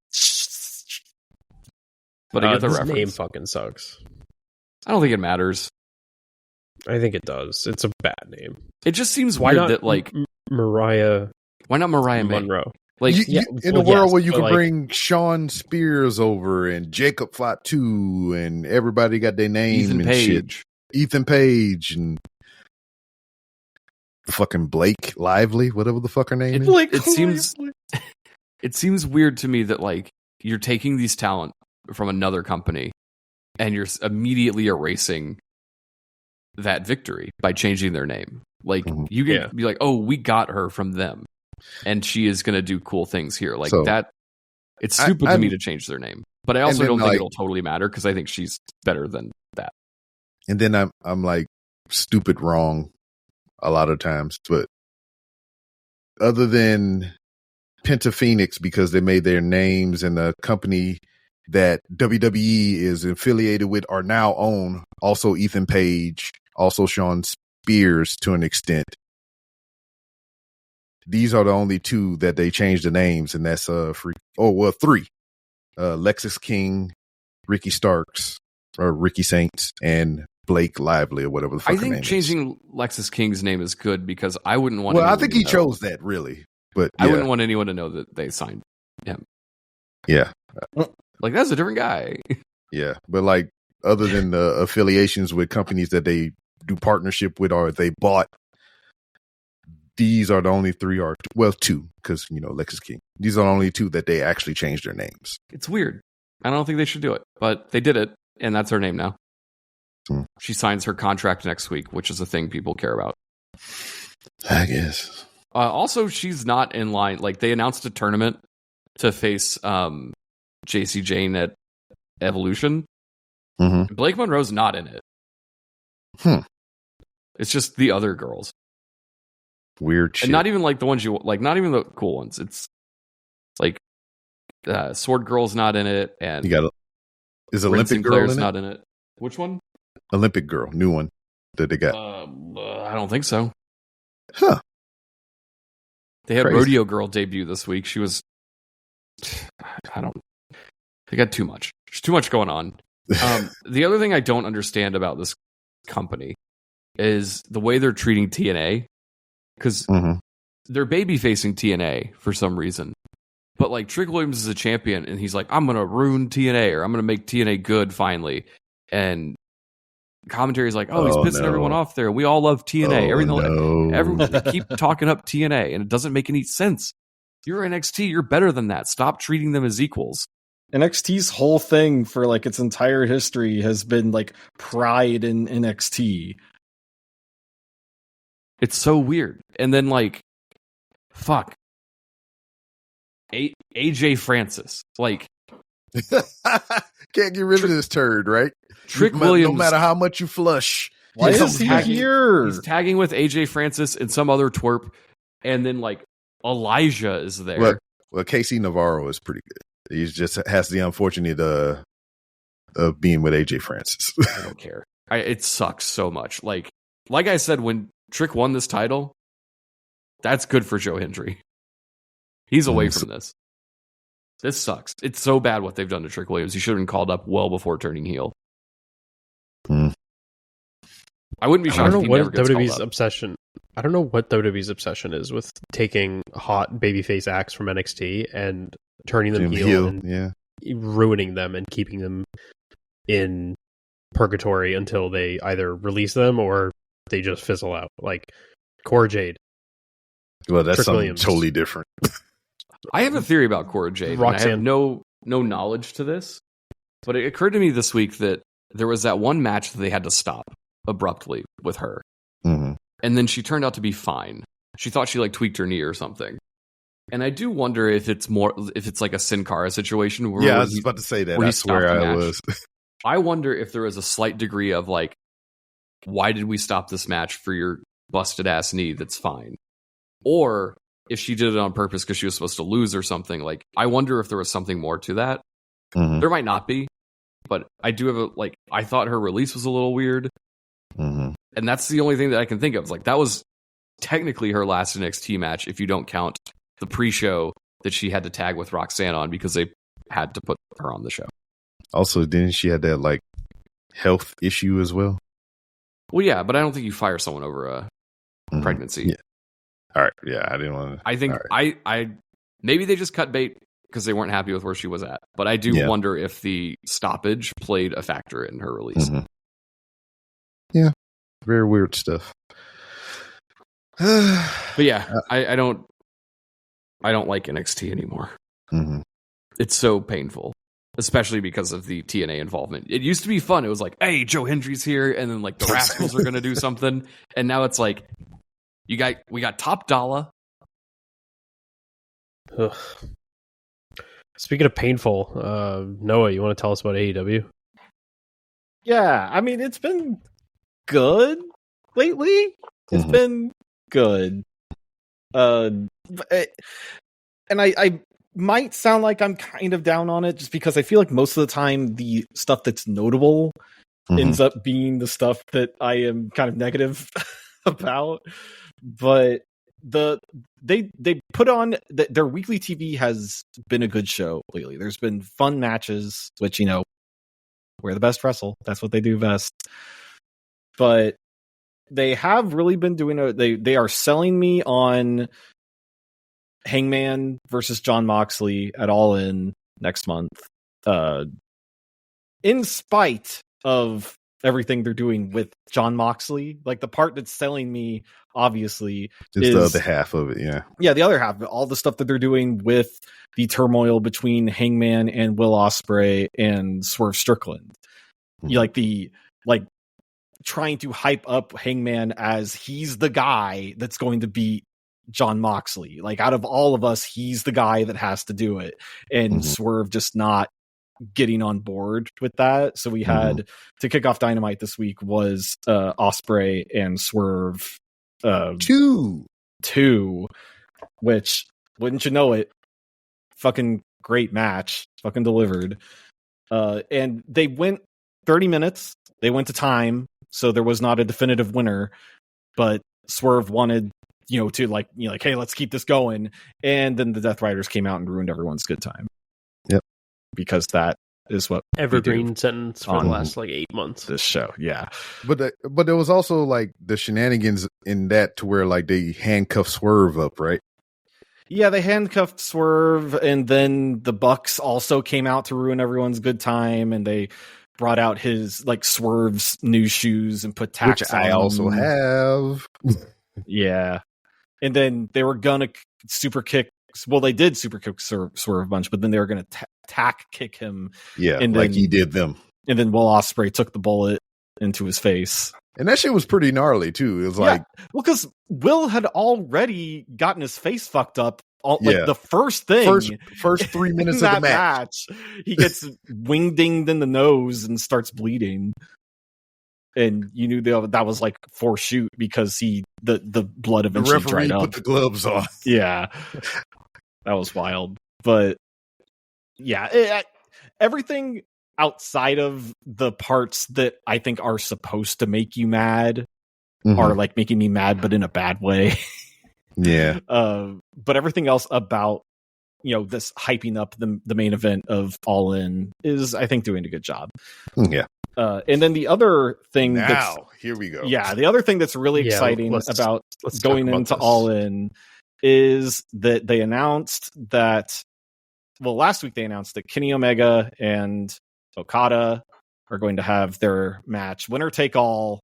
But I get the
this
reference.
Name fucking sucks.
I don't think it matters.
I think it does. It's a bad name.
It just seems
Why
weird
not
that like
Mariah?
Why not Mariah May?
Monroe?
Like
in a world where you can bring Sean Spears over and Jacob Fatu and everybody got their name
Ethan
and
Page.
shit. Ethan Page and fucking Blake Lively, whatever the fuck her name is.
It seems weird to me that like you're taking these talent from another company and you're immediately erasing that victory by changing their name. Like you can be like, oh, we got her from them and she is going to do cool things here. Like that. It's stupid to me to change their name, but I also don't think it'll totally matter because I think she's better than that.
And then I'm like stupid wrong a lot of times, but other than Penta Phoenix because they made their names, and the company that WWE is affiliated with are now own. Also Ethan Page, also Sean Spears to an extent. These are the only two that they changed the names, and that's three. Lexus King, Ricky Starks, or Ricky Saints, and Blake Lively, or whatever the fuck her name is.
I think changing Lexus King's name is good because I wouldn't want.
Well, I think he chose that really, but
I wouldn't want anyone to know that they signed him.
Yeah,
like that's a different guy.
Yeah, but like other than the affiliations with companies that they do partnership with or they bought, these are the only two, because Lexus King. These are the only two that they actually changed their names.
It's weird. I don't think they should do it, but they did it, and that's her name now. She signs her contract next week, which is a thing people care about.
I guess.
Also, she's not in line. Like, they announced a tournament to face JC Jane at Evolution.
Mm-hmm.
Blake Monroe's not in it. It's just the other girls.
Weird shit.
And not even like the ones not even the cool ones. It's like Sword Girl's not in it, and
is Olympic Girl in it?
Not in it. Which one?
Olympic Girl, new one that they got.
I don't think so.
Huh.
They had Rodeo Girl debut this week. She was. They got too much. There's too much going on. The other thing I don't understand about this company is the way they're treating TNA, because they're baby facing TNA for some reason. But like Trick Williams is a champion, and he's like, I'm gonna ruin TNA, or I'm gonna make TNA good finally. And commentary is like, he's pissing everyone off there. We all love TNA. Everyone they keep talking up TNA, and it doesn't make any sense. You're NXT. You're better than that. Stop treating them as equals.
NXT's whole thing for like its entire history has been like pride in NXT.
It's so weird. And then like, fuck. AJ Francis. Like,
can't get rid of this turd, right?
Trick Williams.
No matter how much you flush.
Why is he here?
He's tagging with AJ Francis and some other twerp. And then like Elijah is there.
Well, Casey Navarro is pretty good. He just has the unfortunate of being with AJ Francis.
I don't care. It sucks so much. Like I said, when Trick won this title, that's good for Joe Hendry. He's away from this. This sucks. It's so bad what they've done to Trick Williams. He should have been called up well before turning heel. I wouldn't be shocked if he never gets called up.
Obsession. I don't know what WWE's obsession is with taking hot babyface acts from NXT and turning them heel and ruining them and keeping them in purgatory until they either release them or they just fizzle out. Like Cora Jade.
Well, that's
Trick
something
Williams.
totally different.
I have a theory about Cora Jade. And I have no knowledge to this, but it occurred to me this week that there was that one match that they had to stop abruptly with her.
Mm-hmm.
And then she turned out to be fine. She thought she like tweaked her knee or something. And I do wonder if it's like a Sin Cara situation. Where
I was about to say that. That's where I was.
I wonder if there is a slight degree of like, why did we stop this match for your busted ass knee that's fine? Or if she did it on purpose because she was supposed to lose or something. Like, I wonder if there was something more to that.
Mm-hmm.
There might not be, but I do have I thought her release was a little weird.
Mm-hmm.
And that's the only thing that I can think of. Like, that was technically her last NXT match if you don't count the pre-show that she had to tag with Roxanne on because they had to put her on the show.
Also, didn't she have that like health issue as well?
Well, yeah, but I don't think you fire someone over a pregnancy.
Yeah. All right. Yeah, I didn't want to.
I think I maybe they just cut bait because they weren't happy with where she was at. But I do wonder if the stoppage played a factor in her release.
Mm-hmm. Yeah, very weird stuff.
But yeah, I don't like NXT anymore.
Mm-hmm.
It's so painful, especially because of the TNA involvement. It used to be fun. It was like, hey, Joe Hendry's here, and then like the Rascals are going to do something, and now it's like, we got Top Dollar.
Ugh. Speaking of painful, Noah, you want to tell us about AEW?
Yeah, I mean, it's been good lately. It's been good. and I might sound like I'm kind of down on it just because I feel like most of the time the stuff that's notable ends up being the stuff that I am kind of negative about. But they put on their weekly TV has been a good show lately. There's been fun matches, which, you know, where the best wrestle. That's what they do best. But they have really been doing they are selling me on Hangman versus Jon Moxley at All In next month. In spite of everything they're doing with Jon Moxley, like the part that's selling me obviously is
the other half of it.
Yeah, the other half, all the stuff that they're doing with the turmoil between Hangman and Will Ospreay and Swerve Strickland. Like trying to hype up Hangman as he's the guy that's going to beat Jon Moxley. Like, out of all of us, he's the guy that has to do it. And Swerve just not getting on board with that. So we had to kick off Dynamite this week was Ospreay and Swerve 2, which, wouldn't you know it, fucking great match, fucking delivered. And they went 30 minutes. They went to time, so there was not a definitive winner, but Swerve wanted, to hey, let's keep this going. And then the Death Riders came out and ruined everyone's good time.
Yep.
Because that is what
evergreen sentence for the last 8 months.
This show, yeah.
But there was also like the shenanigans in that to where like they handcuff Swerve up, right?
Yeah, they handcuffed Swerve, and then the Bucks also came out to ruin everyone's good time, and they brought out his Swerve's new shoes and put tacks
which
on
I
them.
also have.
Yeah. And then they were gonna super kick. Well, they did super kick Swerve a bunch, but then they were gonna tack kick him.
Yeah,
and
like
then,
he did them.
And then Will Ospreay took the bullet into his face.
And that shit was pretty gnarly too. It was well,
because Will had already gotten his face fucked up. The first thing,
first 3 minutes of the
match, he gets wing dinged in the nose and starts bleeding. And you knew that was for shoot because the blood eventually dried up.
Put the gloves on.
Yeah, that was wild. But yeah, everything outside of the parts that I think are supposed to make you mad are making me mad, but in a bad way.
Yeah.
But everything else about this hyping up the main event of All In is, I think, doing a good job.
Yeah.
And then the other thing
here we go.
Yeah, the other thing that's really exciting about going into All In is that they announced that. Well, last week they announced that Kenny Omega and Okada are going to have their match, winner take all,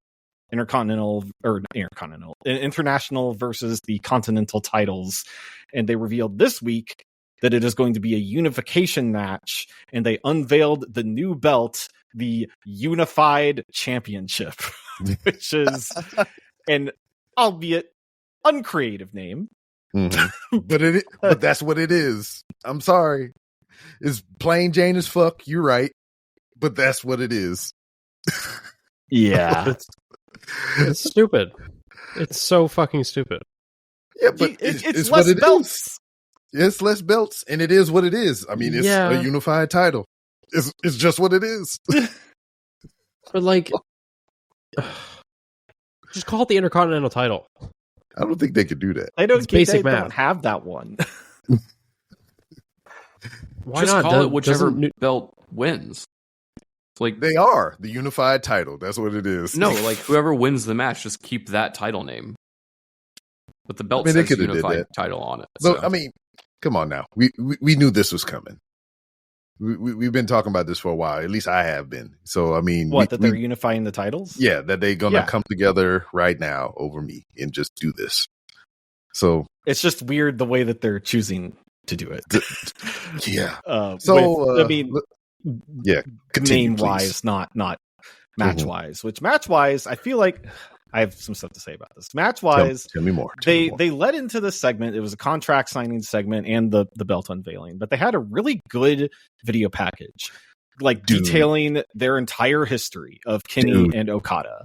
international versus the continental titles. And they revealed this week that it is going to be a unification match, and they unveiled the new belt, the Unified Championship, which is an albeit uncreative name.
But that's what it is. I'm sorry. It's plain Jane as fuck. You're right. But that's what it is.
Yeah.
It's stupid. It's so fucking stupid.
Yeah, but it's less belts. It's less belts, and it is what it is. I mean, it's a unified title. It's just what it is.
But just call it the Intercontinental title.
I don't think they could do that.
They don't have that one.
Why
just
not?
Call it whichever belt wins.
They are the unified title. That's what it is.
No, whoever wins the match, just keep that title name. But the belt says unified title on it.
So. I mean, come on now. We knew this was coming. We've been talking about this for a while. At least I have been. So, I mean...
they're unifying the titles?
Yeah, that they're going to come together right now over me and just do this. So...
It's just weird the way that they're choosing to do it.
Yeah.
Name-wise, not match-wise. Which match-wise, I feel like... I have some stuff to say about this. Match-wise,
tell me more.
They led into this segment. It was a contract signing segment and the belt unveiling, but they had a really good video package, detailing their entire history of Kenny and Okada.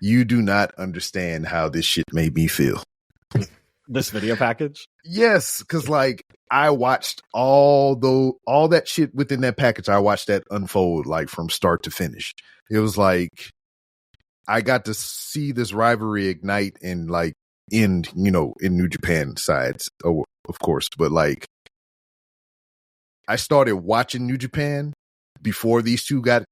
You do not understand how this shit made me feel.
this video package?
Yes, because like I watched all that shit within that package. I watched that unfold like from start to finish. It was like I got to see this rivalry ignite and like end, in New Japan sides, of course. But like I started watching New Japan before these two got,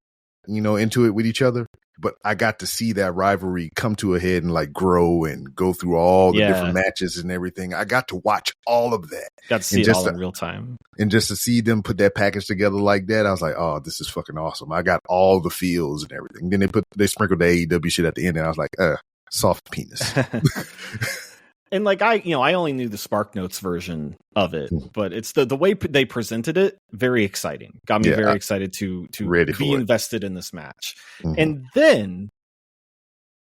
into it with each other. But I got to see that rivalry come to a head and like grow and go through all the different matches and everything. I got to watch all of that.
Got to see it all in real time.
And just to see them put that package together like that, I was like, oh, this is fucking awesome. I got all the feels and everything. Then they sprinkled the AEW shit at the end and I was like, soft penis.
And like I only knew the Spark Notes version of it, but it's the way they presented it, very exciting. Got me very excited to be invested in this match. Mm-hmm. And then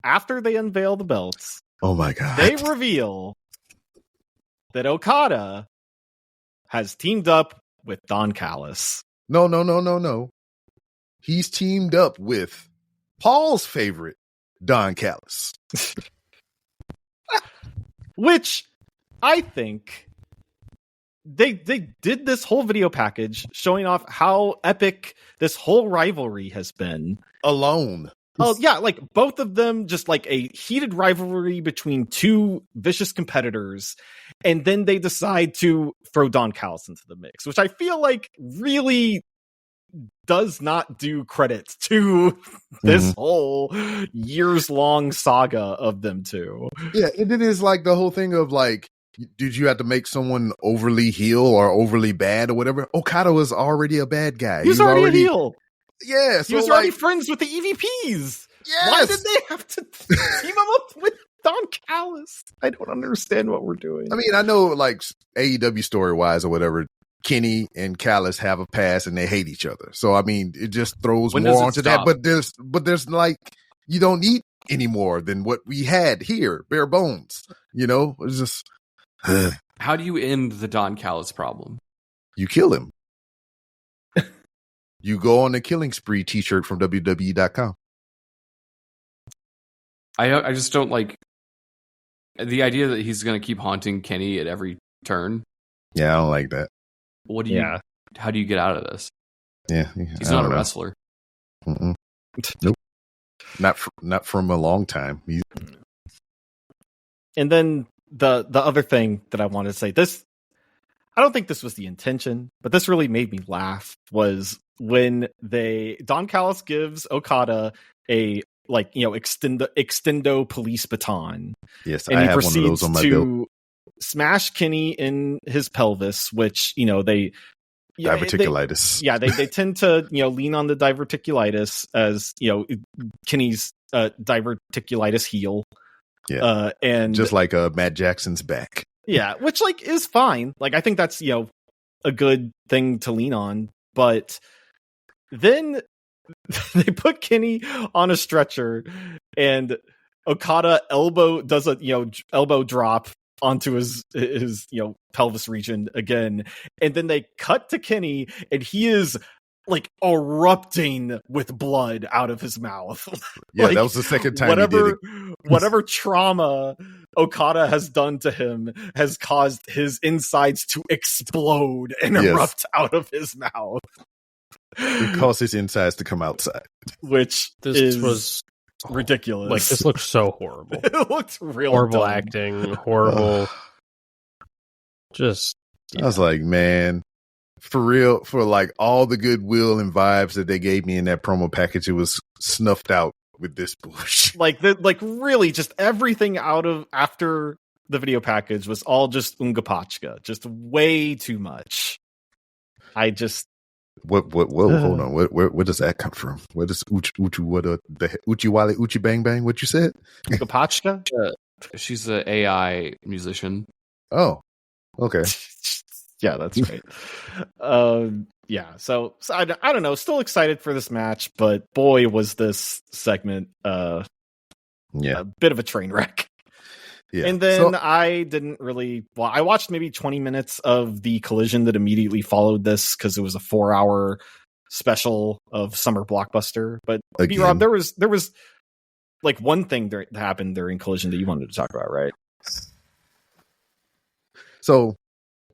after they unveil the belts,
oh my god,
they reveal that Okada has teamed up with Don Callis.
No. He's teamed up with Paul's favorite, Don Callis.
Which I think they did this whole video package showing off how epic this whole rivalry has been.
Alone.
Oh, yeah, like both of them just like a heated rivalry between two vicious competitors. And then they decide to throw Don Callis into the mix, which I feel like really does not do credit to this whole years-long saga of them two.
Yeah, and it is like the whole thing of like, did you have to make someone overly heel or overly bad or whatever? Okada was already a bad guy.
He was already a heel.
Yeah,
so he was already friends with the EVPs.
Yes.
Why did they have to team him up with Don Callis? I don't understand what we're doing.
I mean, I know like AEW story-wise or whatever, Kenny and Callis have a past and they hate each other. So I mean, it just throws more onto that. But there's like, you don't need any more than what we had here, bare bones. It's just.
How do you end the Don Callis problem?
You kill him. You go on the killing spree t-shirt from WWE.com.
I just don't like the idea that he's going to keep haunting Kenny at every turn.
Yeah, I don't like that.
How do you get out of this?
Yeah,
he's not a wrestler.
Nope, not from a long time.
And then the other thing that I wanted to say, this, I don't think this was the intention, but this really made me laugh, was when Don Callis gives Okada a extendo police baton.
Yes,
and
I
he
have
proceeds
one of those on my belt.
Smash Kenny in his pelvis, which they
diverticulitis.
They tend to lean on the diverticulitis as Kenny's diverticulitis heel.
Yeah,
and
just like Matt Jackson's back.
Yeah, which like is fine. Like I think that's a good thing to lean on. But then they put Kenny on a stretcher, and Okada does a elbow drop onto his pelvis region again, and then they cut to Kenny and he is like erupting with blood out of his mouth.
Yeah, that was the second time he did it.
Whatever trauma Okada has done to him has caused his insides to explode and erupt out of his mouth.
It caused his insides to come outside,
which was ridiculous.
Like this looks so horrible.
It looked real
horrible
dumb.
acting, horrible.
I was like, man, for real, for like all the goodwill and vibes that they gave me in that promo package, it was snuffed out with this bullshit.
Like really, just everything after the video package was all just Ungapachka, just way too much.
What? Hold on. Where does that come from? Where does the Uchi Wale Uchi Bang Bang? What you said?
Ungapachka?
She's an AI musician.
Oh, okay.
Yeah, that's right. So I don't know. Still excited for this match, but boy, was this segment a bit of a train wreck.
Yeah.
And then I didn't really. Well, I watched maybe 20 minutes of the Collision that immediately followed this because it was a 4-hour special of Summer Blockbuster. But B-Rob, there was like one thing that happened during Collision that you wanted to talk about, right?
So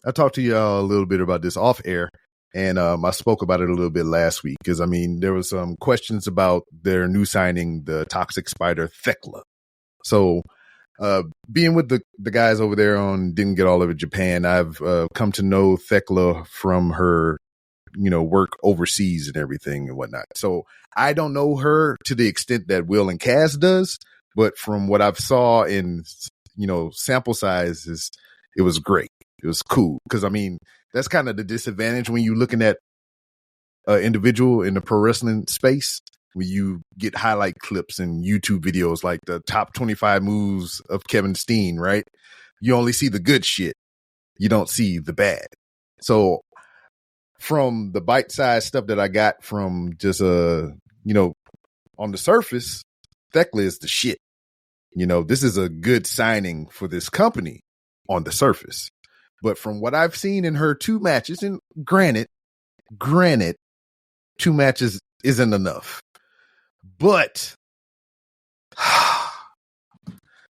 I talked to y'all a little bit about this off air, and I spoke about it a little bit last week because, I mean, there was some questions about their new signing, the Toxic Spider Thekla. So being with the guys over there on Didn't Get All of It Japan, I've come to know Thekla from her, work overseas and everything and whatnot. So I don't know her to the extent that Will and Cass does, but from what I've saw in, sample sizes, it was great. It was cool. Because, I mean, that's kind of the disadvantage when you're looking at an individual in the pro wrestling space, when you get highlight clips and YouTube videos like the top 25 moves of Kevin Steen, right? You only see the good shit. You don't see the bad. So from the bite-sized stuff that I got from just, on the surface, Thekla is the shit. This is a good signing for this company on the surface. But from what I've seen in her 2 matches, and granted, 2 matches isn't enough. But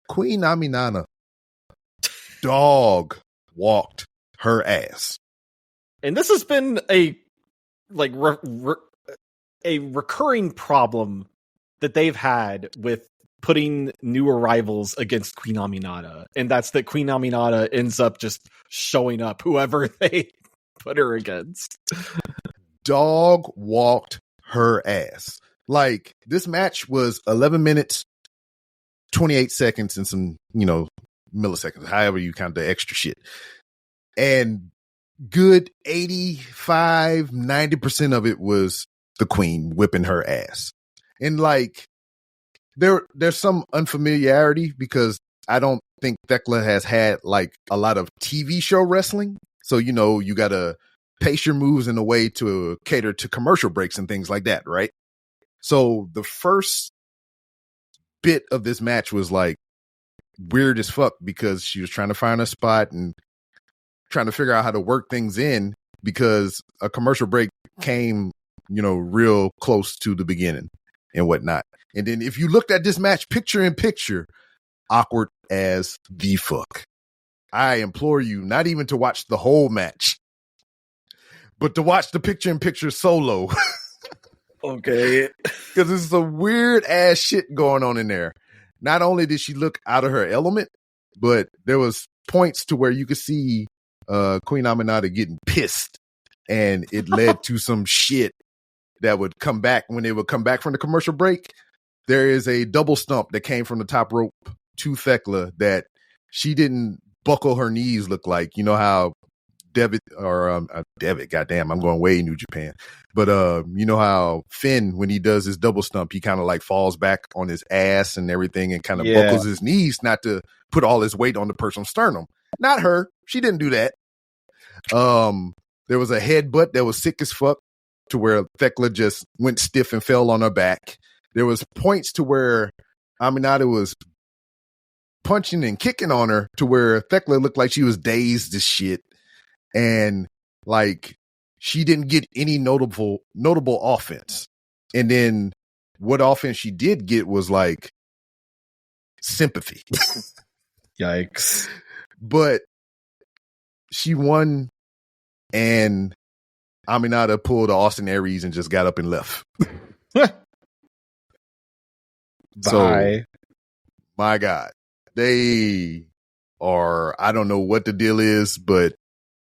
Queen Aminata dog walked her ass.
And this has been a recurring problem that they've had with putting new arrivals against Queen Aminata. And that's that Queen Aminata ends up just showing up whoever they put her against.
Dog walked her ass. Like, this match was 11 minutes, 28 seconds, and some, milliseconds, however you count the extra shit. And good 85, 90% of it was the Queen whipping her ass. And, like, there's some unfamiliarity because I don't think Thekla has had, like, a lot of TV show wrestling. So, you got to pace your moves in a way to cater to commercial breaks and things like that, right? So the first bit of this match was like weird as fuck because she was trying to find a spot and trying to figure out how to work things in because a commercial break came, real close to the beginning and whatnot. And then if you looked at this match picture in picture, awkward as the fuck. I implore you not even to watch the whole match, but to watch the picture in picture solo.
Okay.
Because there's some weird ass shit going on in there. Not only did she look out of her element, but there was points to where you could see Queen Aminata getting pissed. And it led to some shit that would come back when they would come back from the commercial break. There is a double stump that came from the top rope to Thekla that she didn't buckle her knees look like. You know how Devitt, goddamn, I'm going way New Japan. But you know how Finn, when he does his double stump, he kind of like falls back on his ass and everything and kind of buckles his knees not to put all his weight on the person's sternum. Not her. She didn't do that. There was a headbutt that was sick as fuck to where Thekla just went stiff and fell on her back. There was points to where Aminata was punching and kicking on her to where Thekla looked like she was dazed as shit. And like she didn't get any notable offense. And then what offense she did get was like sympathy.
Yikes.
But she won and Aminata pulled Austin Aries and just got up and left. So, my God, they are, I don't know what the deal is, but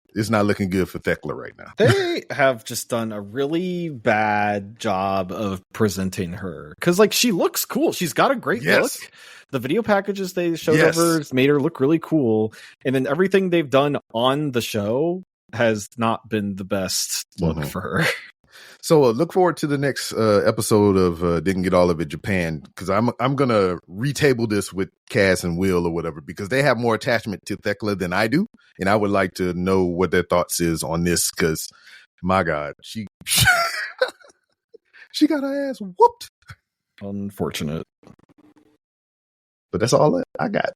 it's not looking good for Thekla right now.
They have just done a really bad job of presenting her. Because, like, she looks cool. She's got a great look. The video packages they showed of her made her look really cool. And then everything they've done on the show has not been the best look for her.
So look forward to the next episode of Didn't Get All of It Japan, because I'm gonna retable this with Cass and Will or whatever, because they have more attachment to Thekla than I do, and I would like to know what their thoughts is on this. Because my God, she she got her ass whooped.
Unfortunate,
but that's all I got.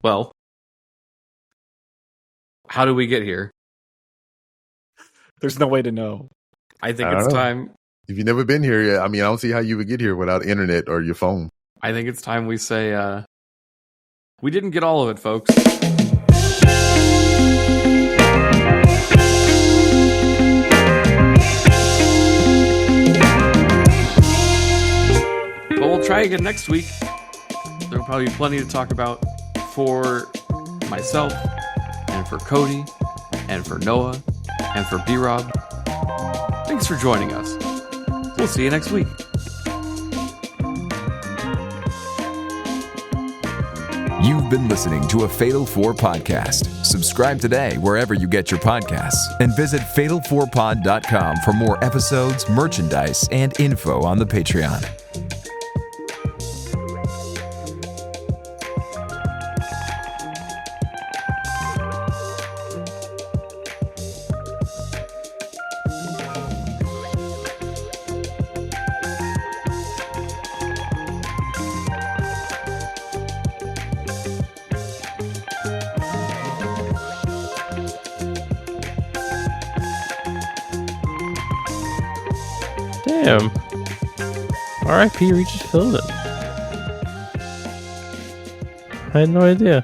Well, how do we get here?
There's no way to know.
I think it's time.
If you've never been here yet, I mean, I don't see how you would get here without internet or your phone.
I think it's time we say We didn't get all of it, folks. But we'll try again next week. There will probably be plenty to talk about for myself, and for Cody, and for Noah, and for B-Rob. Thanks for joining us. We'll see you next week.
You've been listening to a Fatal 4 podcast. Subscribe today wherever you get your podcasts and visit fatal4pod.com for more episodes, merchandise, and info on the Patreon.
Damn. R.I.P. Regis Philbin. I had no idea.